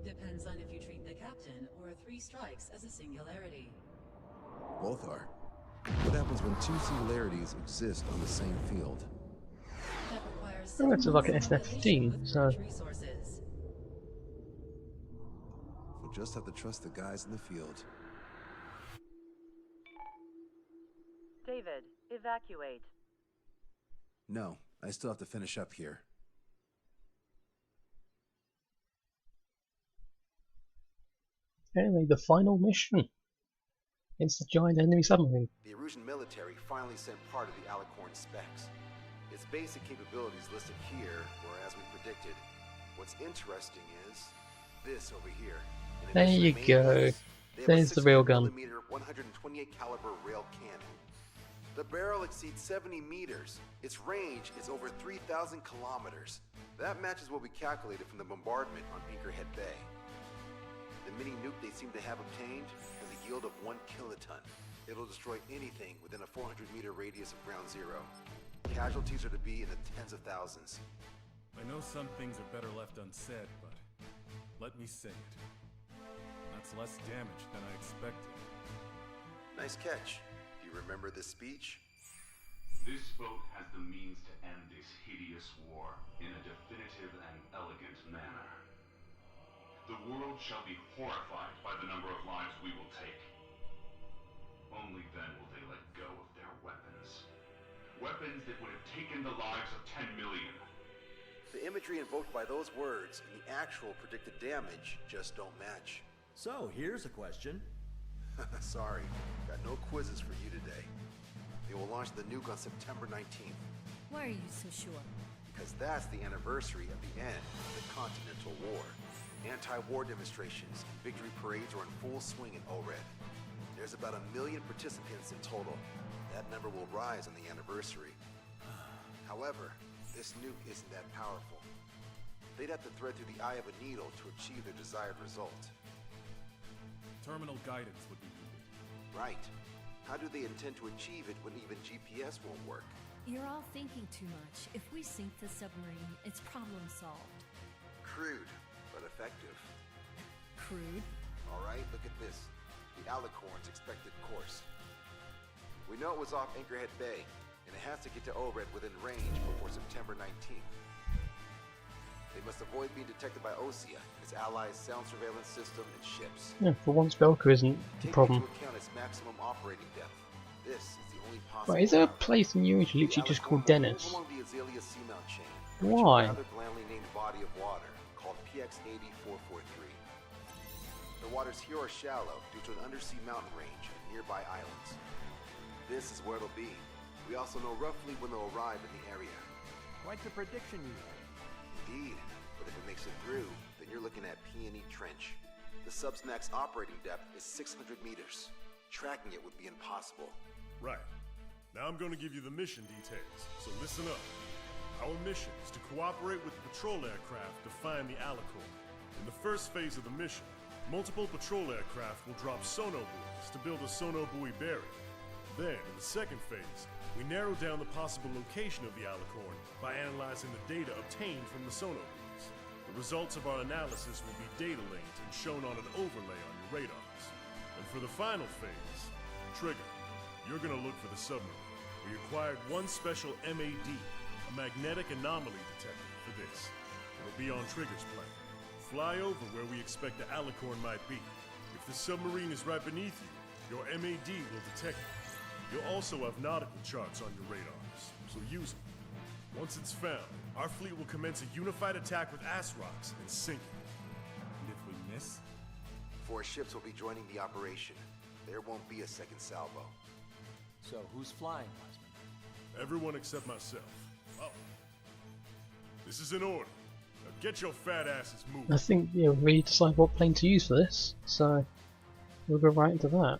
Depends on if you treat the captain or 3 strikes as a singularity. Both are. What happens when 2 singularities exist on the same field? That requires Oh, it's like an some SF-15, with so- large resources. We'll just have to trust the guys in the field. David, evacuate. No, I still have to finish up here. Anyway, the final mission. It's the giant enemy submarine. The Erusian military finally sent part of the Alicorn specs. Its basic capabilities listed here were as we predicted. What's interesting is this over here. In There addition to you main go. guns, they have a There's the railgun. 600mm 128 caliber rail cannon. The barrel exceeds 70 meters. Its range is over 3,000 kilometers. That matches what we calculated from the bombardment on Anchorhead Bay. The mini nuke they seem to have obtained has a yield of 1 kiloton. It'll destroy anything within a 400-meter radius of ground zero. Casualties are to be in the tens of thousands. I know some things are better left unsaid, but let me say it. That's less damage than I expected. Nice catch. Do you remember this speech? This vote has the means to end this hideous war in a definitive and elegant manner. The world shall be horrified by the number of lives we will take. Only then will they let go of their weapons. Weapons that would have taken the lives of 10 million. The imagery invoked by those words and the actual predicted damage just don't match. So, here's a question. Sorry, got no quizzes for you today. They will launch the nuke on September 19th. Why are you so sure? Because that's the anniversary of the end of the Continental War. Anti-war demonstrations and victory parades are in full swing in ORED. There's about 1 million participants in total. That number will rise on the anniversary. However, this nuke isn't that powerful. They'd have to thread through the eye of a needle to achieve their desired result. Terminal guidance would be needed. Right. How do they intend to achieve it when even GPS won't work? You're all thinking too much. If we sink the submarine, it's problem solved. Crude, but effective. Crude? Alright, look at this. The Alicorn's expected course. We know it was off Anchorhead Bay, and it has to get to Ored within range before September 19th. They must avoid being detected by Osea, its allies' sound surveillance system, and ships. Yeah, for once Belka isn't the problem. Take into account its maximum operating depth. This is the only possible. Right, is there a place in Eurasia literally just called Dennis? Along the Azalea Seamount chain, Why? a rather blandly named body of water called PX-8443. The waters here are shallow due to an undersea mountain range and nearby islands. This is where it'll be. We also know roughly when they'll arrive in the area. Quite the prediction you have. Indeed, but if it makes it through, then you're looking at P&E Trench. The sub's max operating depth is 600 meters. Tracking it would be impossible. Right. Now I'm going to give you the mission details, so listen up. Our mission is to cooperate with the patrol aircraft to find the Alicorn. In the first phase of the mission, multiple patrol aircraft will drop sono buoys to build a sono buoy barrier. Then, in the second phase, we narrow down the possible location of the Alicorn by analyzing the data obtained from the sono buoys. The results of our analysis will be data linked and shown on an overlay on your radars. And for the final phase, Trigger, you're gonna look for the submarine. We acquired one special MAD, a magnetic anomaly detector, for this. It'll be on Trigger's plane. Fly over where we expect the Alicorn might be. If the submarine is right beneath you, your MAD will detect it. You'll also have nautical charts on your radars, so use them. Once it's found, our fleet will commence a unified attack with ass rocks and sink it. And if we miss? 4 ships will be joining the operation. There won't be a second salvo. So who's flying, Wiseman? Everyone except myself. Oh. This is in order. Now get your fat asses moving. I think we decide what plane to use for this, so we'll go right into that.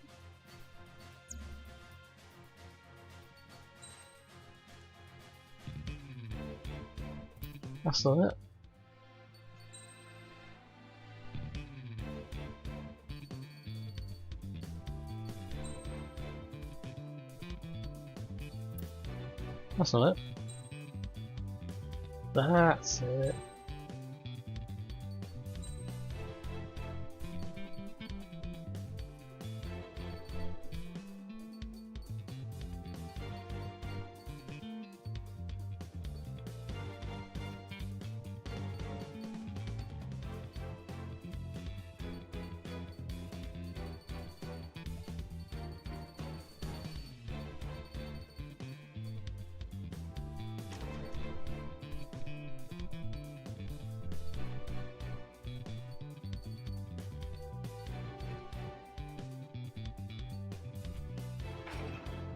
That's not it. That's not it. That's it.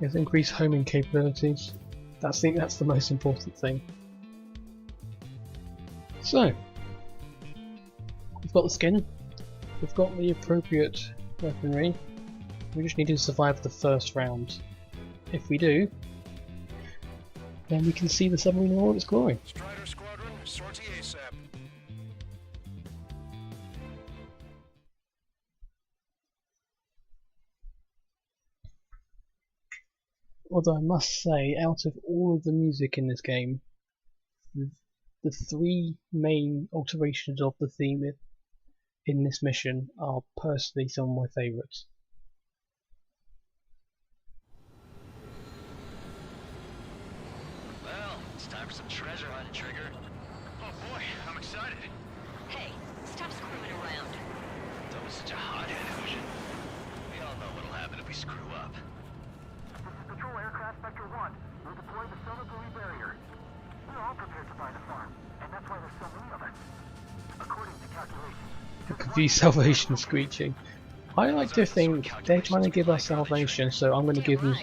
Yes, increase homing capabilities. That's the most important thing. So, we've got the skin, we've got the appropriate weaponry, we just need to survive the first round. If we do, then we can see the submarine in all its glory. Strider Squadron, sortie ASAP. Although I must say, out of all of the music in this game, the 3 main alterations of the theme in this mission are personally some of my favourites. Well, it's time for some treasure hunting, Trigger. Oh boy, I'm excited. Hey, stop screwing around. That was such a hot-headed ocean. We all know what'll happen if we screw up. This is Patrol Aircraft Vector 1. We'll deploy the sono buoy barrier. We're all prepared to buy the farm, and that's why there's so many of us. According to calculations, Confused salvation screeching. I like to think they're trying to give us salvation, so I'm going to give them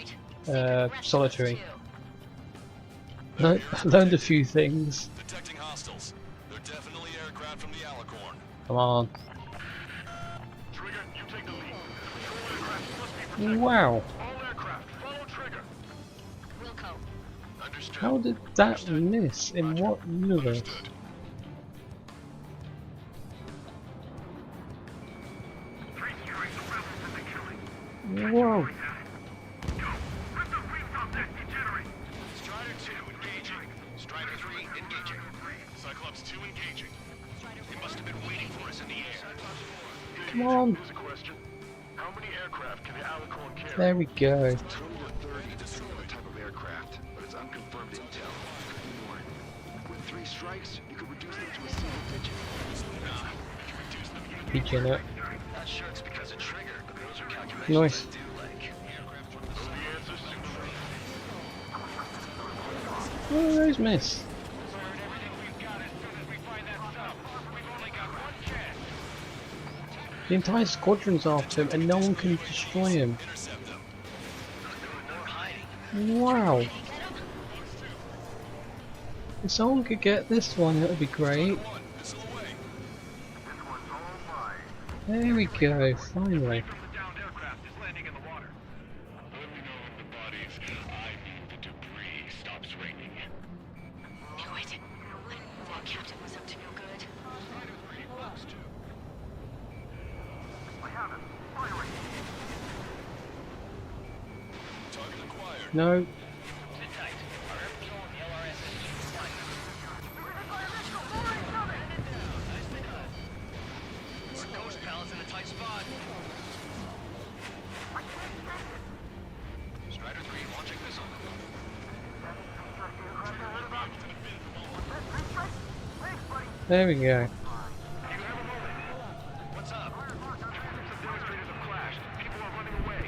solitary. I learned a few things. Detecting hostiles. They're definitely aircraft from the Alicorn. Come on. Trigger, you take the lead. Patrol aircraft must be protected. Wow. All aircraft, follow Trigger. Wilco. Understood. How did that miss? In what universe? Understood. three strikes, rebels in the killing. Whoa. engaging. Cyclops 2 engaging. They must have been waiting for us in the air. Come on. Here's a question. How many aircraft can the Alicorn carry? There we go. 20 to 30 to similar type of aircraft, but it's unconfirmed intel. Could be more. With 3 strikes, you could reduce them to a single digit. Nah, we can reduce them even Degenerate. Not sure it's because of trigger, but those are calculations Nice. I do like. Aircraft from the The answer's super. Oh, those miss. The entire squadron's after him and no one can destroy him. Wow. If someone could get this one, it would be great. There we go, finally. No. Ghost palace in a tight spot. Strider 3 launching missile. There we go. What's up? Some demonstrators have clashed. People are running away.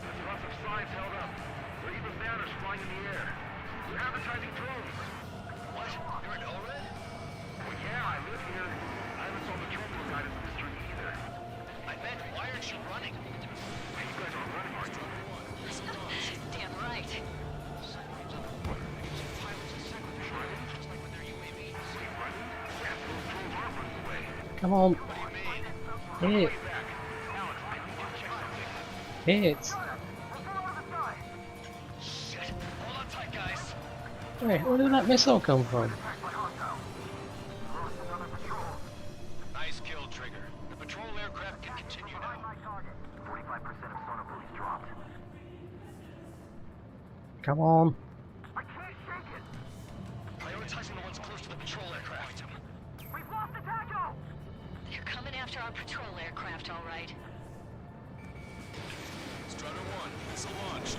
There's lots of signs held up. There are even banners flying in the air. They're advertising drones. What? You're in ORED? Well, yeah, I live here. I haven't saw the terminal guidance in the street either. I meant, why aren't you running? Hey, you guys aren't running, are you? Damn right. Come on. Hit. Hit. Wait, where did that missile come from? Nice kill, Trigger. The patrol aircraft can continue now. 45% of sonar buoys dropped. Come on. I can't shake it. Prioritizing the ones close to the patrol aircraft. We've lost the tackle. They're coming after our patrol aircraft, all right. Strider 1, missile launched.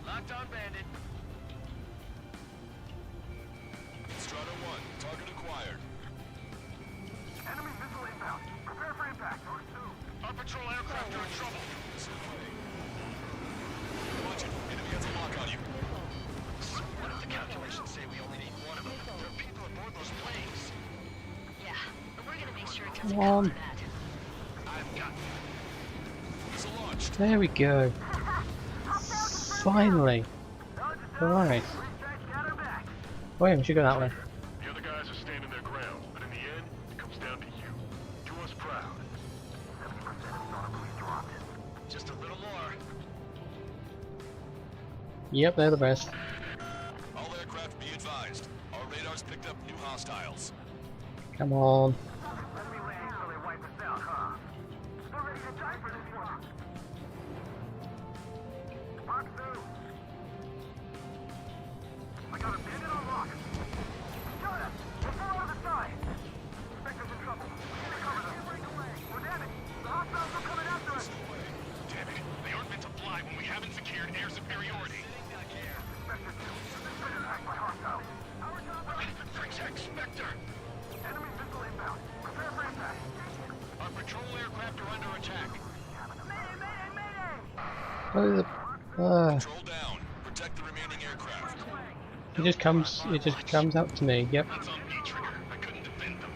Locked on bandit. Strider 1, target acquired. Enemy missile inbound. Prepare for impact. Our patrol aircraft are in trouble. Watch it, enemy has a lock on you. So what if the calculations say we only need one of them? There are people aboard those planes. Yeah, but we're gonna make sure it Come doesn't on. come to that. I've got Missile launched. There we go. Finally. Alright. Wait, we should go that way. The other guys are standing their ground, but in the end, it comes down to you. Do us proud. 70% of sonar buoys dropped. just a little more. Yep, they're the best. All aircraft be advised. Our radars picked up new hostiles. Come on. Enemy landing so they wipe us out, huh? We're ready to die for this one. Mark 2. I got a bandit on lock. Shot us. We're far out of the side. Spectre's in trouble. We need to cover them. Break away. We're damaged. The hostiles are coming after us. Damn it. They aren't meant to fly when we haven't secured air superiority. Spectre 2. This is attacked by hostiles. Our top Protect Spectre. enemy missile inbound. Prepare for impact. Our patrol aircraft are under attack. Mayday, mayday, mayday! Oh, the, Control down. Protect the remaining aircraft. it just comes up to me. Yep. That's on me, Trigger. I couldn't defend them.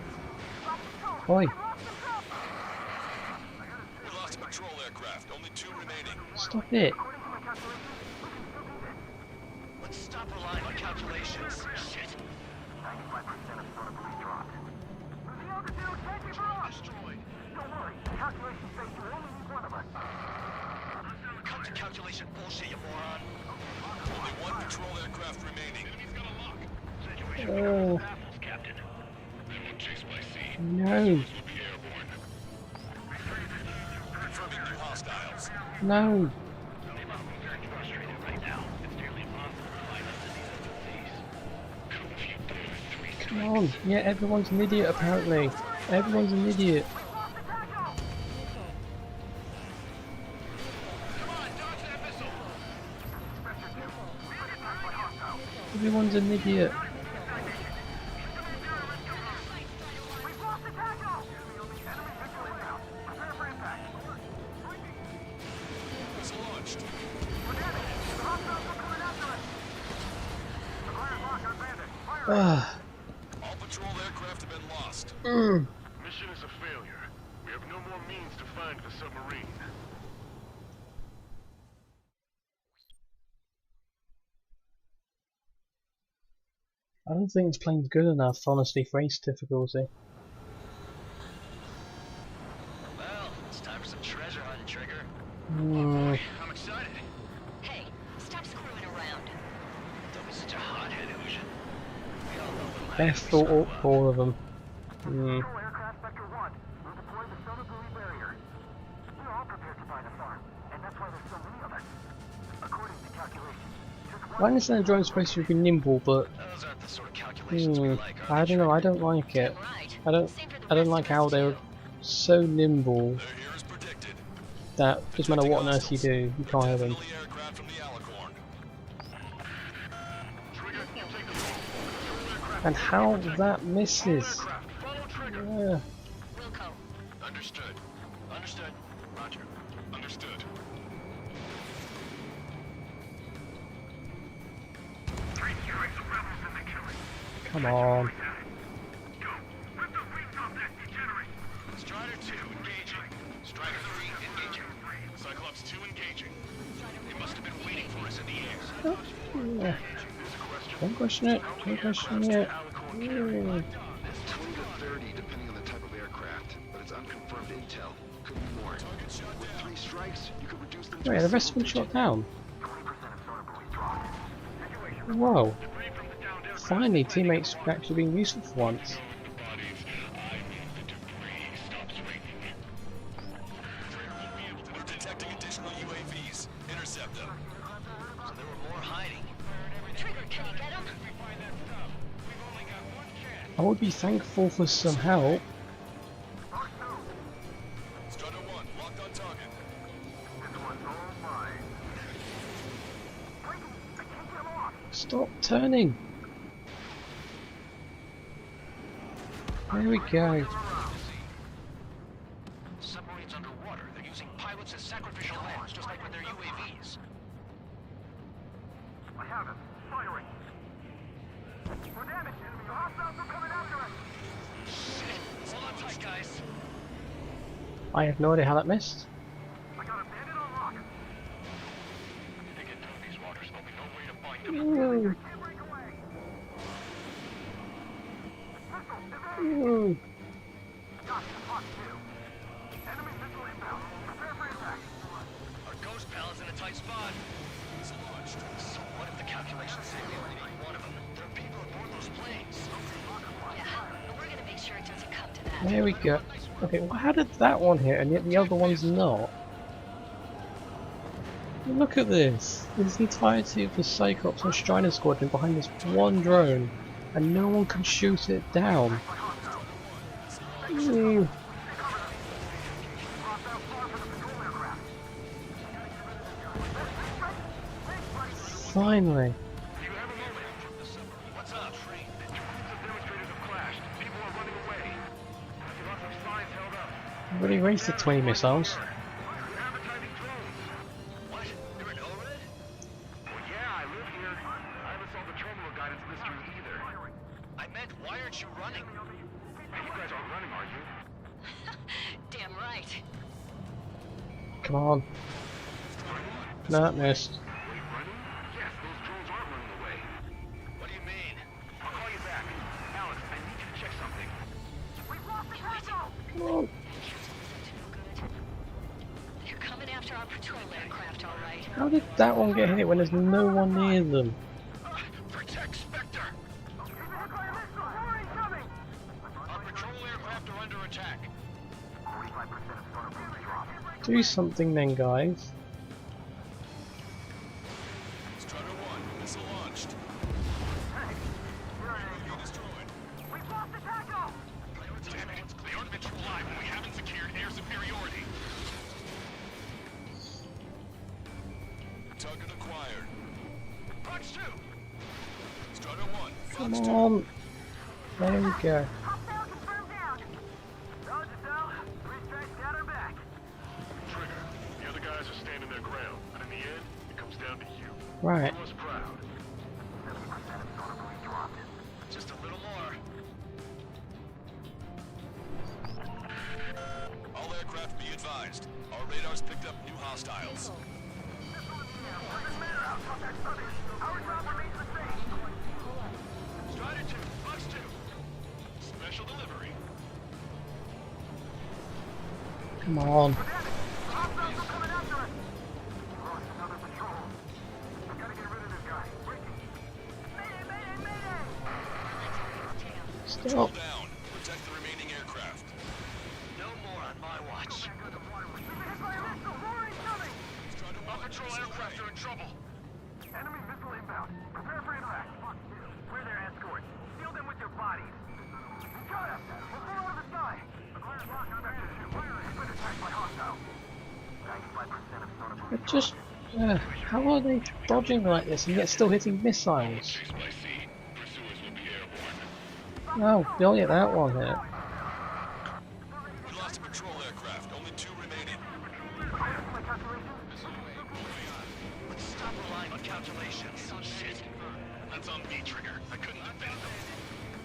Oi. We lost a patrol aircraft. Only 2 remaining. Stop it. Let's stop relying on calculations. Shit. 95% of sonar buoys dropped. The altitude can't be brought! Destroyed. Don't worry, the calculations say you only need one of us. Cut to calculation bullshit, you moron. Only 1 patrol aircraft remaining. Enemy's got a lock. Oh, Captain. They won't chase by sea. no. Will be airborne. Confirming new hostiles. No. They must be very frustrated right now. It's nearly impossible to find Come on. Yeah, everyone's an idiot apparently. Everyone's an idiot. Everyone's an idiot. All patrol aircraft have been lost. Mission is a failure. We have no more means to find the submarine. I don't think this plane's good enough, honestly, for ace difficulty. Well, it's time for some treasure hunting, Trigger. Mm. I'm excited. Hey, stop screwing around. Don't be such a hothead, Ocean. We all know what Best for all of them. Mm. Aircraft Sector 1 will deploy the solar buoy barrier. We're all prepared to buy the farm, and that's why there's so many of us. According to calculations, I understand the drone's supposed to be nimble, but those aren't the sort of calculations we like, are I they, don't know. I Trigger? don't like it. I don't like how they're so nimble that doesn't matter what on earth you do, you can't have them. And how that misses. Yeah. Understood. Understood. Roger. Understood. Come on. Strider 2 engaging. Strider 3 engaging. Cyclops 2 engaging. They must have been waiting for us in the air. Yeah. Don't question it. Don't question it. Yeah. 20 to 30 depending on the type of aircraft, but it's unconfirmed intel. Could be more. With 3 strikes, you could reduce them to Wait, a the rest have been single shot down. Whoa. Finally, teammates are actually being useful for once. We're detecting additional UAVs. Intercept them. So there were more hiding. Trigger, can you get him? I would be thankful for some help. Strider 1, locked on target. Stop turning. There we go. Submarines underwater. They're using pilots as sacrificial lambs, just like when they're UAVs. I have it. Firing. We're damaged. The hostiles are coming after us. Hold on tight, guys. I have no idea how that missed. I got a bandit on lock. If they get through these waters, there'll be no way to find them. Ooh. Can't break away. Ooh. Got Hawk 2. Enemy missile inbound. Prepare for impact. Our ghost pal is in a tight spot. It's launched. So what if the calculations say we only need one of them? There are people aboard those planes. Yeah, but we're gonna make sure it doesn't come to that. There we go. Okay, well, how did that one hit and yet the other one's not? Look at this. There's the entirety of the Cyclops and Strider squadron behind this one drone, and no one can shoot it down. Ooh. Finally. What's up? Demonstrators have clashed. People are running away. Lots of signs held up. Really wasted 20 missiles. Advertising drones. What? You're in Ored? Well, yeah, I live here. I haven't solved the terminal guidance mystery either. I meant, why aren't you running? Hey, you guys aren't running, are you? Damn right. Come on. Nah, missed. Yes, those drones aren't running away. What do you mean? I'll call you back. Alex, I need you to check something. We've lost the tackle! Come on. They're coming after our patrol aircraft, all right. How did that one get hit when there's no one near them? Protect Spectre! Our patrol aircraft are under attack. 45% of sonar buoys dropped. Do something then, guys. Strider 1, missile launched. UAV destroyed. superiority. Target acquired. Punch 2. Strider 1. Come Fox 2. on. There we go. Trigger, the other guys are standing their ground, but in the end, it comes down to you. Right. Do us proud. Just a little more. All aircraft be advised. Our radars picked up new hostiles. Strider 2, Fox 2. Special delivery. Come on. Control Stop. down. Protect the remaining aircraft. No more on my watch. Our Patrol aircraft are in trouble. Enemy missile inbound. Prepare for impact. We're their escort. Seal them with your bodies. Got us. We'll pull out of the sky. Acquired rock on that issue. Been attacked by hostile. 95% of sonar It just... how are they dodging like this and yet still hitting missiles? Chased by sea. Pursuers will be airborne. Oh, we only get that one hit. We lost a patrol aircraft. Only 2 remaining. Let's stop relying on calculations. Shit. That's on me, Trigger. I couldn't defend them.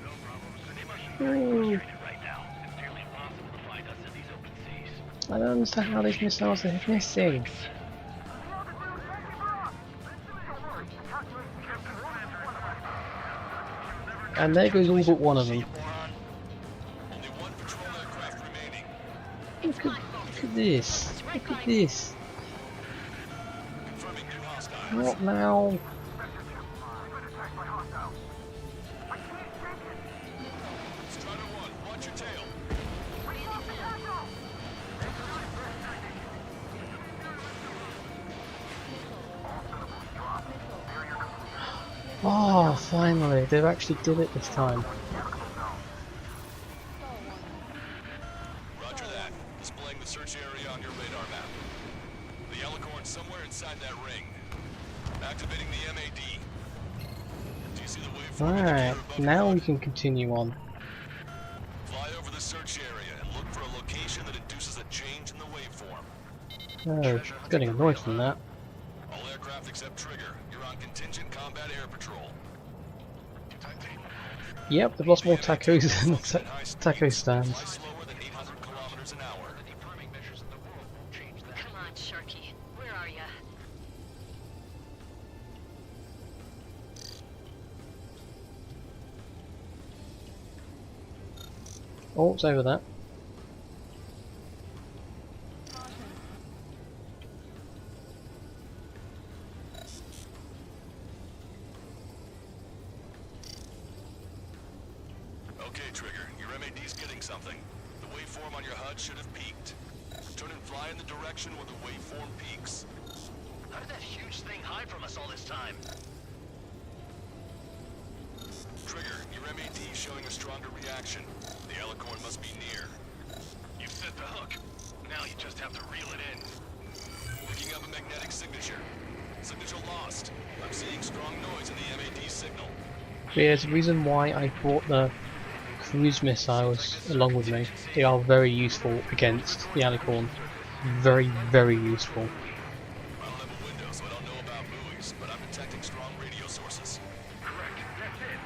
No problem. They must be Ooh. frustrated right now. It's nearly impossible to find us in these open seas. I don't understand how these missiles are missing. And there goes all but one of them. Only 1 patrol aircraft remaining. Look at this. Look at this. Confirming new hostiles. What now? Strider 1, watch your tail. Oh, finally. They've actually did it this time. Roger that. Displaying the search area on your radar map. The Alicorn's somewhere inside that ring. Activating the MAD. Do you see the waveform Right, indicator above now your we HUD? can continue on. Fly over the search area and look for a location that induces a change in the waveform. Oh, getting annoyed from that. All aircraft except Trigger, you're on contingent combat air patrol. Yep, they've lost more tacos than the taco stands. Fly slower than 800 kilometers an hour. The defarming measures in the world won't change that. Come on, Sharky. Where are ya? Oh, it's over that. Okay, Trigger, your MAD's getting something. The waveform on your HUD should have peaked. Turn and fly in the direction where the waveform peaks. How did that huge thing hide from us all this time? Trigger, your MAD's showing a stronger reaction. The Alicorn must be near. You've set the hook. Now you just have to reel it in. Picking up a magnetic signature. Signature lost. I'm seeing strong noise in the MAD signal. There's a reason why I brought the cruise missiles along with me. They are very useful against the Alicorn. Very, very useful. I don't have a window, so I don't know about buoys, but I'm detecting strong radio sources. Correct. That's it.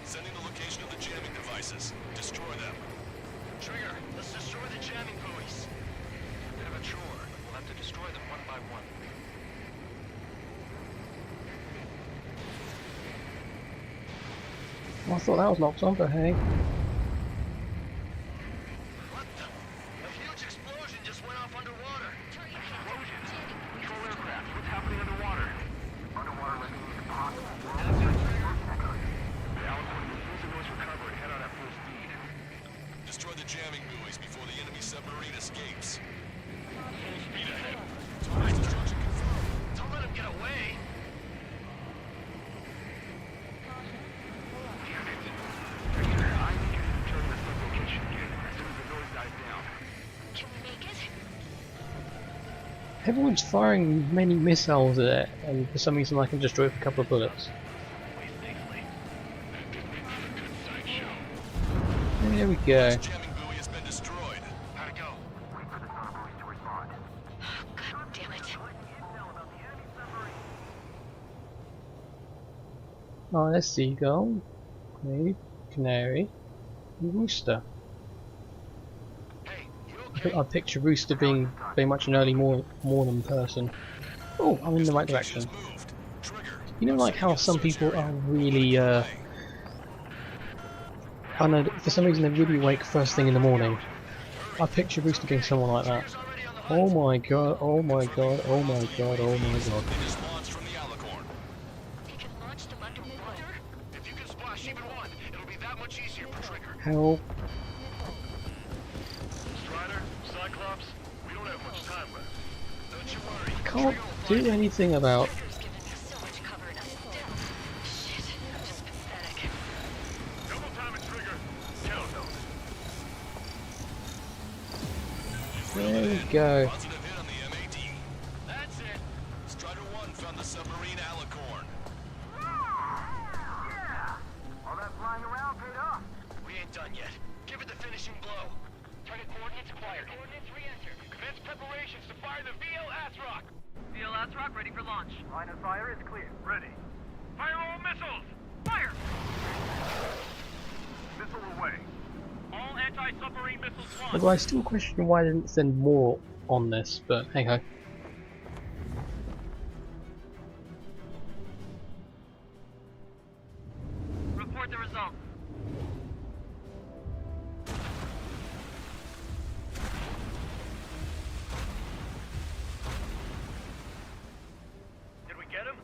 Sending the location of the jamming devices. Destroy them. Trigger, let's destroy the jamming buoys. Bit of a chore, but we'll have to destroy them one by one. I thought that was locked on, but hey. What the? A huge explosion just went off underwater. Explosion. Control aircraft. What's happening underwater? Underwater letting me pop. The Alicorn will use the noise recovery and head out at full speed. Destroy the jamming buoys before the enemy submarine escapes. Full speed ahead. Target destruction confirmed. Don't let him get away. I need you to turn the sublocation again as soon as the noise dies down. Everyone's firing many missiles at it, and for some reason I can destroy it with a couple of bullets. There we go. Jamming buoy has been destroyed. How'd it go? Wait for the submarines to respond. God damn it. Oh, there's Seagull, Quaid, Canary, and Rooster. I picture Rooster being very much an early morning person. Oh, I'm in the right direction. You know, like how some people are really, I don't know, for some reason they're really awake first thing in the morning. I picture Rooster being someone like that. Oh my god, oh my god, oh my god, oh my god. Help. I can't do anything about. There we go. That's it. Strider 1 found the submarine Alicorn. All that flying around paid off. We ain't done yet. Give it the finishing blow. Target coordinates acquired. Coordinates re-entered. Commence preparations to fire the VL Asrock. VL Asrock ready for launch. Line of fire is clear. Ready. Fire all missiles! Fire! Missile away. All anti-submarine missiles launched. Although I still question why I didn't send more on this, but hey ho. Report the results. Did we get him?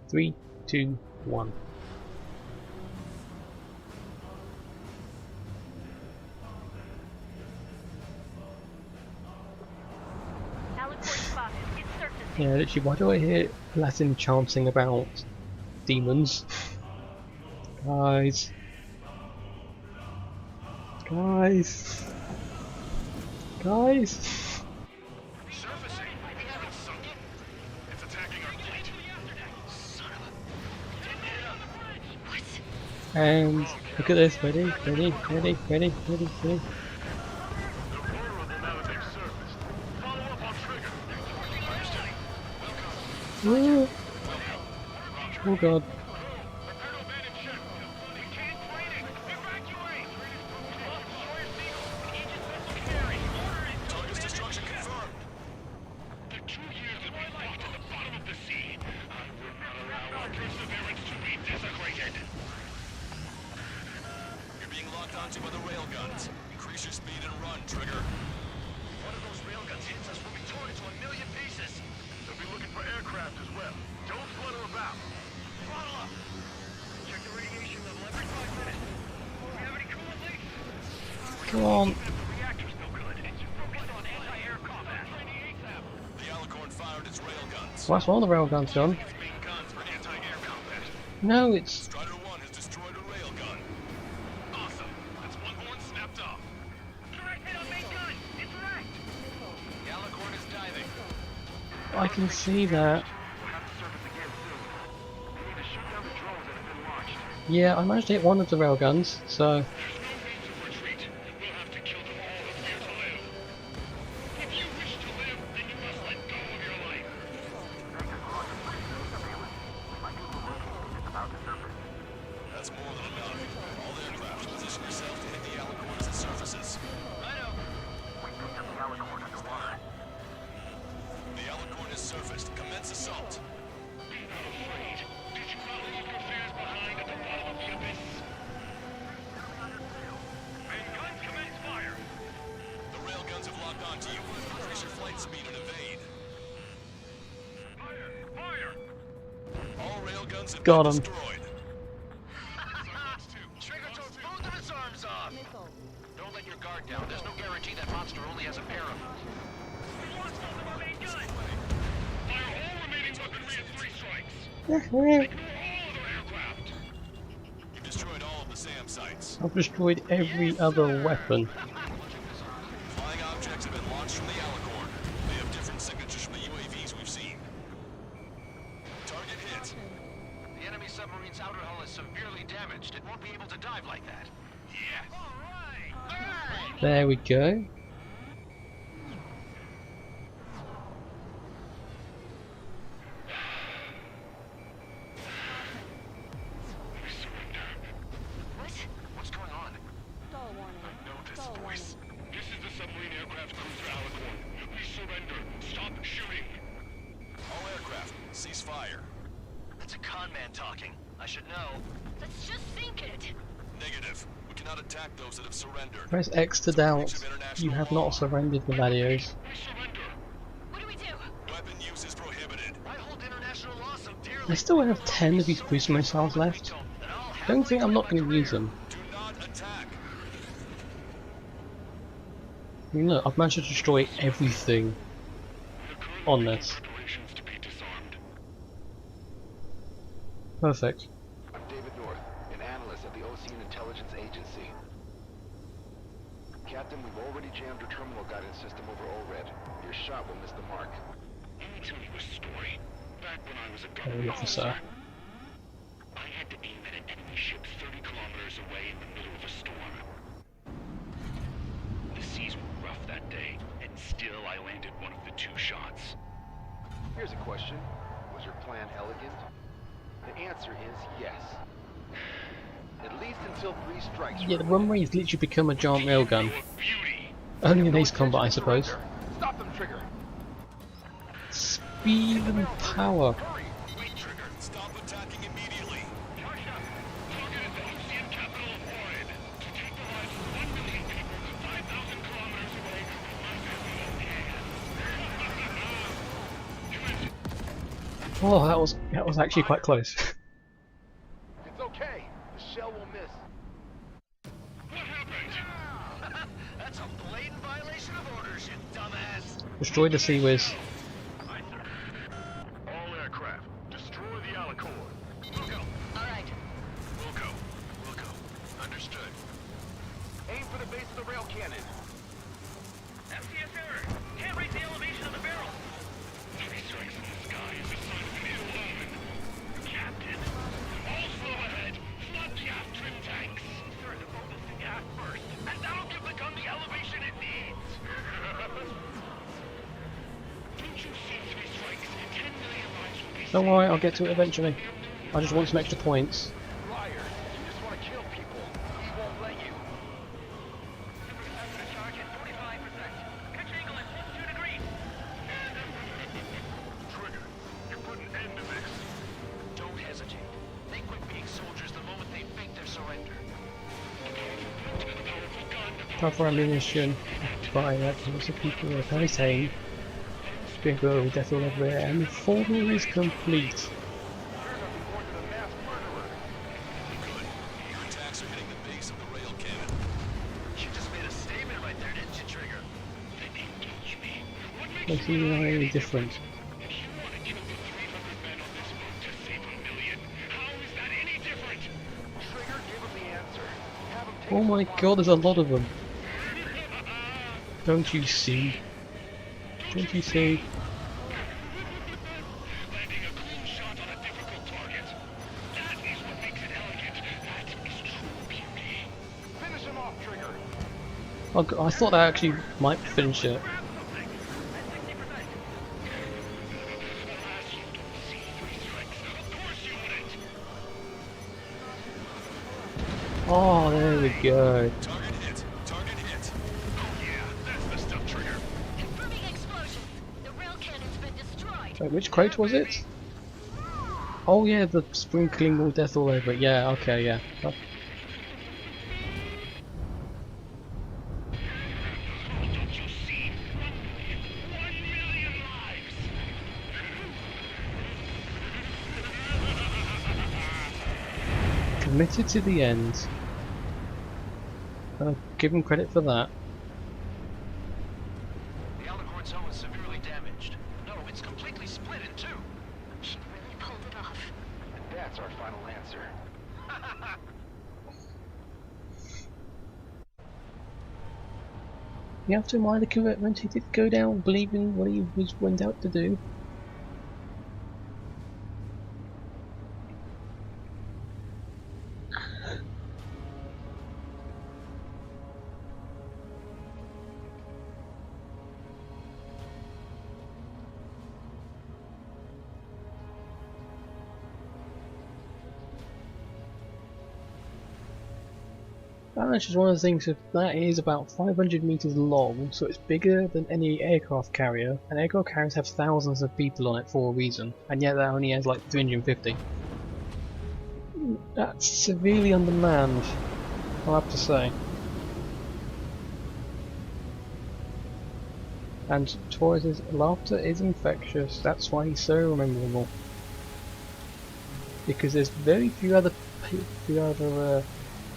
3, 2, 1. Yeah, literally, why do I hear Latin chanting about demons? Guys. Guys. Guys. Surfacing. We haven't sunk it. It's attacking our fleet. Son of a... And look at this, ready, ready, ready, ready, ready, ready. Oh, oh god. Target's destruction confirmed. The 2 years that we fought at the bottom of the sea, I would not allow our perseverance to be desecrated. You're being locked onto by the railguns. Increase your speed and run, Trigger. One of those railguns hits us, we'll be torn into a million pieces. They'll be looking for aircraft as well. Don't flutter about. Throttle up. Check the radiation level every 5 minutes. Do we have any coolant leaks? Come on. The reactor's no good. It's focused on anti-air combat. The Alicorn fired its railguns. What's all the railguns done? Main guns for anti-air combat. No, it's. Strider 1 has destroyed a railgun. Awesome. That's one horn snapped off. Direct hit on main gun. Interact. The Alicorn is diving. I can see that. We'll have to surface again soon. We need to shoot down the drones that have been launched. Yeah, I managed to hit one of the railguns, so. There's no means of retreat. We'll have to kill them all if we're to live. If you wish to live, then you must let go of your life. That's more than enough. All aircraft, position yourself to hit the Alicorn as it surfaces. Righto. The Alicorn is surfaced. Commence assault. Be not afraid. Did you not leave your fears behind at the bottom of the abyss? Main guns commence fire. The railguns have locked onto you. Increase your flight speed and evade. Fire! Fire! All railguns have Got been 'em. destroyed. Trigger took both of its arms off. Don't let your guard down. There's no guarantee that monster only has a pair of them. We lost both of our main guns. Fire all remaining weaponry at 3 strikes. Ignore all other aircraft. You've destroyed all of the SAM sites. I've destroyed every other weapon. Flying objects have been launched hit. The enemy submarine's outer hull is severely damaged. It won't be able to dive like that. Yes. There we go. What? What's going on? I know this voice. This is the submarine aircraft cruiser Alicorn. We surrender. Stop shooting. All aircraft, cease fire. That's a con man talking. I should know. Let's just sink it. Negative. We cannot attack those that have surrendered. Press X to doubt. You have not surrendered the radios. What do we do? Weapon use is prohibited. I hold international law so dearly. I still have 10 of these cruise missiles left. Don't think I'm not going to use them. Do not attack. I mean, look, I've managed to destroy everything on this. Perfect. I'm David North, an analyst at the Ocean Intelligence Agency. Captain, we've already jammed your terminal guidance system over ORED. Your shot will miss the mark. Let me tell you a story. Back when I was a Hey, government officer. I had to aim at an enemy ship 30 kilometers away in the middle of a storm. The seas were rough that day, and still I landed one of the 2 shots. Here's a question. Was your plan elegant? The answer is yes. At least until 3 strikes. Yeah, the runway's literally become a giant railgun. Only in Ace Combat, I suppose. Stop them, Trigger. Speed and power. Wait, Trigger. Stop attacking immediately. Target is the Ocean capital of Orid. To take the lives of 1 million people 5,000 kilometers away from Oh, that was actually quite close. It's okay. The shell will miss. What happened? That's a blatant violation of orders, you dumbass. Destroy the Sea Whiz. Aye, sir. All aircraft, destroy the Alicorn. We'll go. All right. We'll go. We'll go. Understood. Aim for the base of the rail cannon. MCS error. Can't reach the elevation of the barrel. 3 strikes in the sky is a sign of an ill omen. Captain, all slow ahead. Flood the aft trim tanks. Sir, the boat will sink aft first, and that'll give the gun the elevation it needs. Don't you see 3 strikes? 10 million lives will be Don't worry, I'll get to it eventually. I just want some extra points. Liar. You just want to kill people. He won't let you. Temperature charge at 45%. Pitch angle at +2 degrees. Trigger, you put an end to this. Don't hesitate. They quit being soldiers the moment they fake their surrender. Proper ammunition. Buy that lots of people are very tame. Sprinkle with death all everywhere, and the formula is complete. Good. Your attacks are hitting the base of the rail cannon. You just made a statement right there, didn't you, Trigger? Then engage me. What makes Makes you really different. If you want to kill the 300 men on this boat to save 1 million, how is that any different? Trigger, give him the answer. Have him take Oh my god, there's a lot of them. Don't you see? Don't you see? Landing a clean shot on a difficult target. That is what makes it elegant. That is true beauty. Finish him off, Trigger. Oh, I thought that actually might finish it. Oh, there we go. Target hit. Target hit. Oh yeah, that's the stuff, Trigger. Confirming explosions. The rail cannon's been destroyed. Wait, which crate was it? Oh yeah, the sprinkling all death all over it. Yeah, okay, yeah. Don't you see? 1 million lives! Committed to the end. Give him credit for that. The Alicorn's hull is severely damaged. No, it's completely split in 2. She really pulled it off. And that's our final answer. You have to admire the commitment. He did go down believing what he went out to do. That's just one of the things that is about 500 meters long, so it's bigger than any aircraft carrier, and aircraft carriers have thousands of people on it for a reason, and yet that only has like 350. That's severely undermanned, I'll have to say. And Torres' laughter is infectious, that's why he's so memorable. Because there's very few other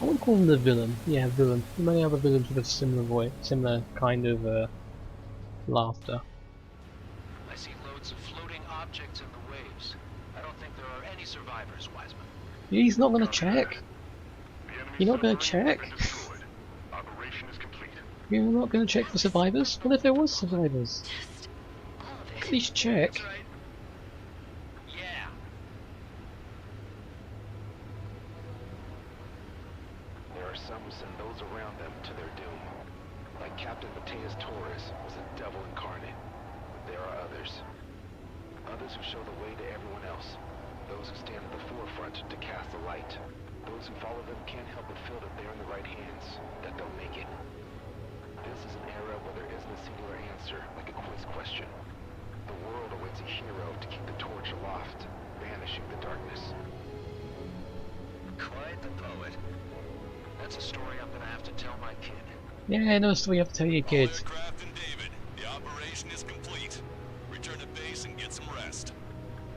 I wouldn't call him the villain. Yeah, villain. Many other villains with a similar kind of laughter. I see loads of floating objects in the waves. I don't think there are any survivors, Wiseman. He's not gonna check. You're not gonna check. Operation is complete. You're not gonna check for survivors. What if there was survivors? At least check. Some who send those around them to their doom. Like Captain Mateus Torres was a devil incarnate. There are others. Others who show the way to everyone else. Those who stand at the forefront to cast the light. Those who follow them can't help but feel that they're in the right hands, that they'll make it. This is an era where there isn't a singular answer, like a quiz question. The world awaits a hero to keep the torch aloft, banishing the darkness. Quite the poet. That's a story I'm gonna have to tell my kid. Yeah, no story you have to tell your kids. Aircraft and David, the operation is complete. Return to base and get some rest.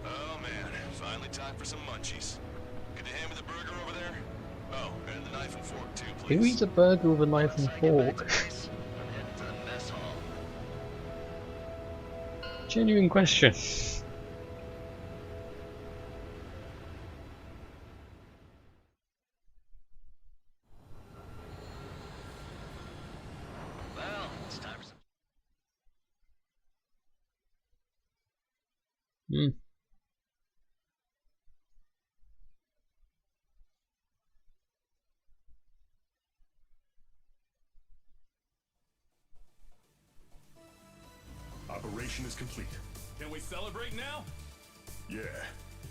Oh man, finally time for some munchies. Could you hand me the burger over there? Oh, and the knife and fork too, please. Who eats a burger with a knife and fork? Genuine question. Operation is complete. Can we celebrate now? Yeah,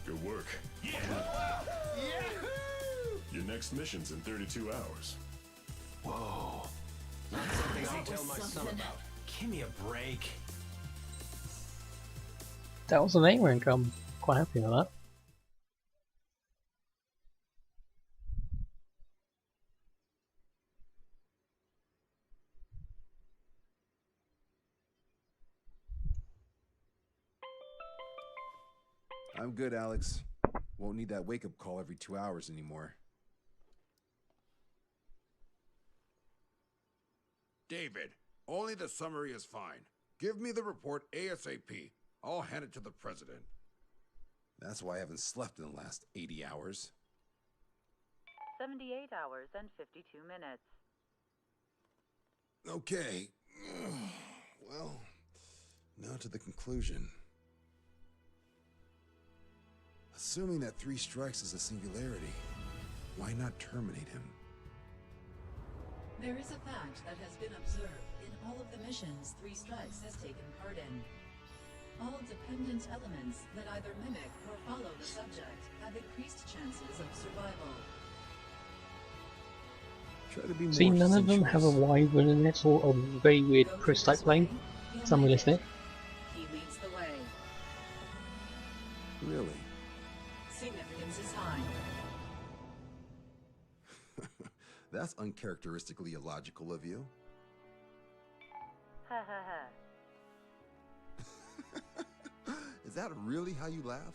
good work. Yeah! Your next mission's in 32 hours. Whoa. Not something I'll tell my son about. Give me a break. That was an A-rank, I'm quite happy with that. I'm good, Alex. Won't need that wake-up call every 2 hours anymore. David, only the summary is fine. Give me the report ASAP. I'll hand it to the president. That's why I haven't slept in the last 80 hours. 78 hours and 52 minutes. Okay. Well, now to the conclusion. Assuming that 3 strikes is a singularity, why not terminate him? There is a fact that has been observed in all of the missions 3 Strikes has taken part in. All dependent elements that either mimic or follow the subject have increased chances of survival. Try to be more See, none of them have a wyvern in it or a very weird Chris type plane. Some realistic. He leads the way. Really? Significance is high. That's uncharacteristically illogical of you. Ha ha ha. Is that really how you laugh?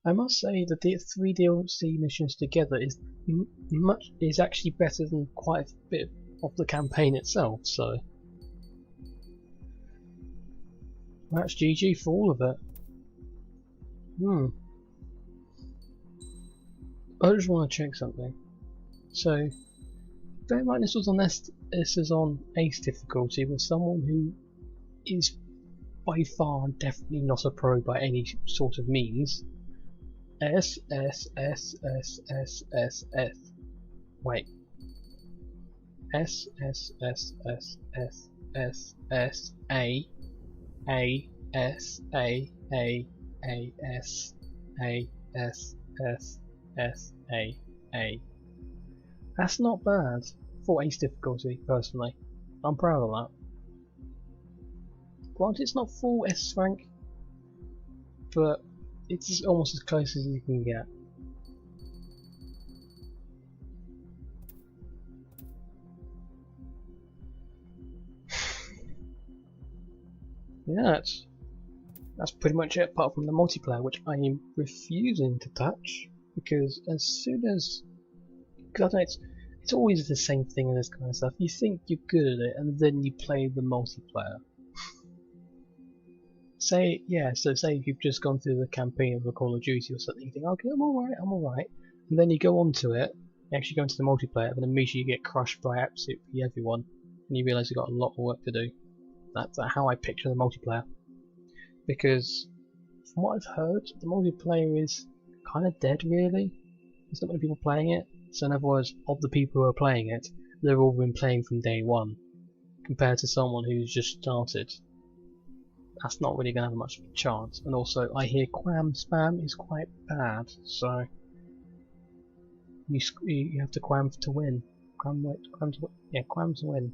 I must say that the 3 DLC missions together is actually better than quite a bit of the campaign itself, so that's GG for all of it. I just want to check something. So, bear in mind this is on Ace difficulty with someone who is by far definitely not a pro by any sort of means. S S S S S S S. Wait. S S S S S S S A S A S A S S S A. That's not bad for ace difficulty, personally. I'm proud of that. Granted, it's not full S rank, but it's almost as close as you can get. Yeah, that's pretty much it, apart from the multiplayer, which I am refusing to touch, because as soon as... Because I know it's always the same thing in this kind of stuff. You think you're good at it, and then you play the multiplayer. Say if you've just gone through the campaign of a Call of Duty or something, you think, okay, I'm alright, and then you go onto it, you actually go into the multiplayer, and immediately you get crushed by absolutely everyone, and you realise you've got a lot of work to do. That's how I picture the multiplayer. Because, from what I've heard, the multiplayer is kind of dead, really. There's not many people playing it, so in other words, of the people who are playing it, they've all been playing from day one, compared to someone who's just started. That's not really going to have much of a chance. And also, I hear quam spam is quite bad, so you have to quam to win. Quam to win.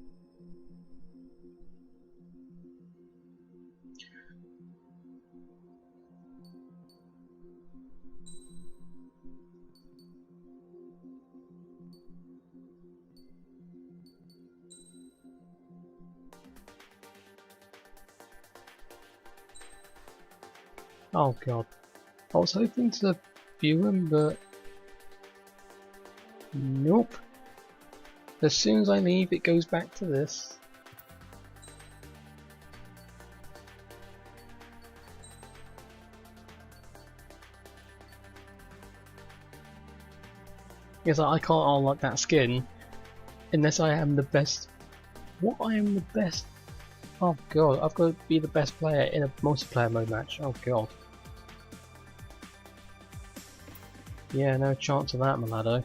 Oh god. I was hoping to view him, but... Nope. As soon as I leave, it goes back to this. Yes, I can't unlock that skin unless I am the best. What? I am the best? Oh god, I've got to be the best player in a multiplayer mode match. Oh god. Yeah, no chance of that, Malado.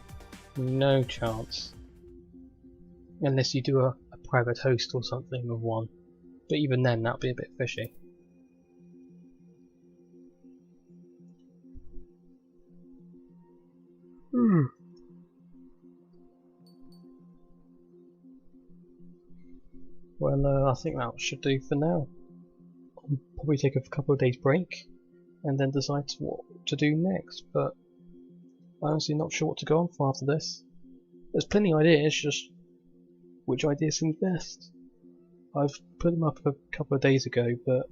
No chance. Unless you do a private host or something of one. But even then, that'd be a bit fishy. Well, I think that should do for now. I'll probably take a couple of days break and then decide what to do next, but I'm honestly not sure what to go on for after this. There's plenty of ideas, just which idea seems best. I've put them up a couple of days ago, but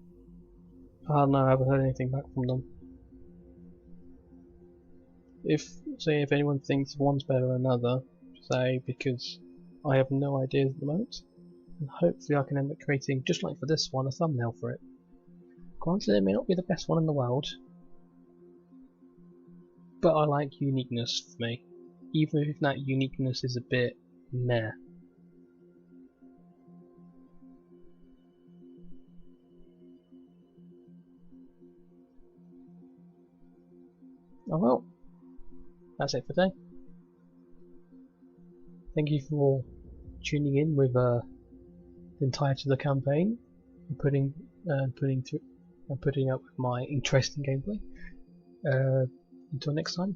I don't know, I haven't heard anything back from them. If anyone thinks one's better than another, say, because I have no ideas at the moment, and hopefully I can end up creating, just like for this one, a thumbnail for it. Granted, it may not be the best one in the world, but I like uniqueness for me, even if that uniqueness is a bit meh. Oh well, that's it for today. Thank you for tuning in with the entirety of the campaign and putting up with my interesting gameplay. Until next time.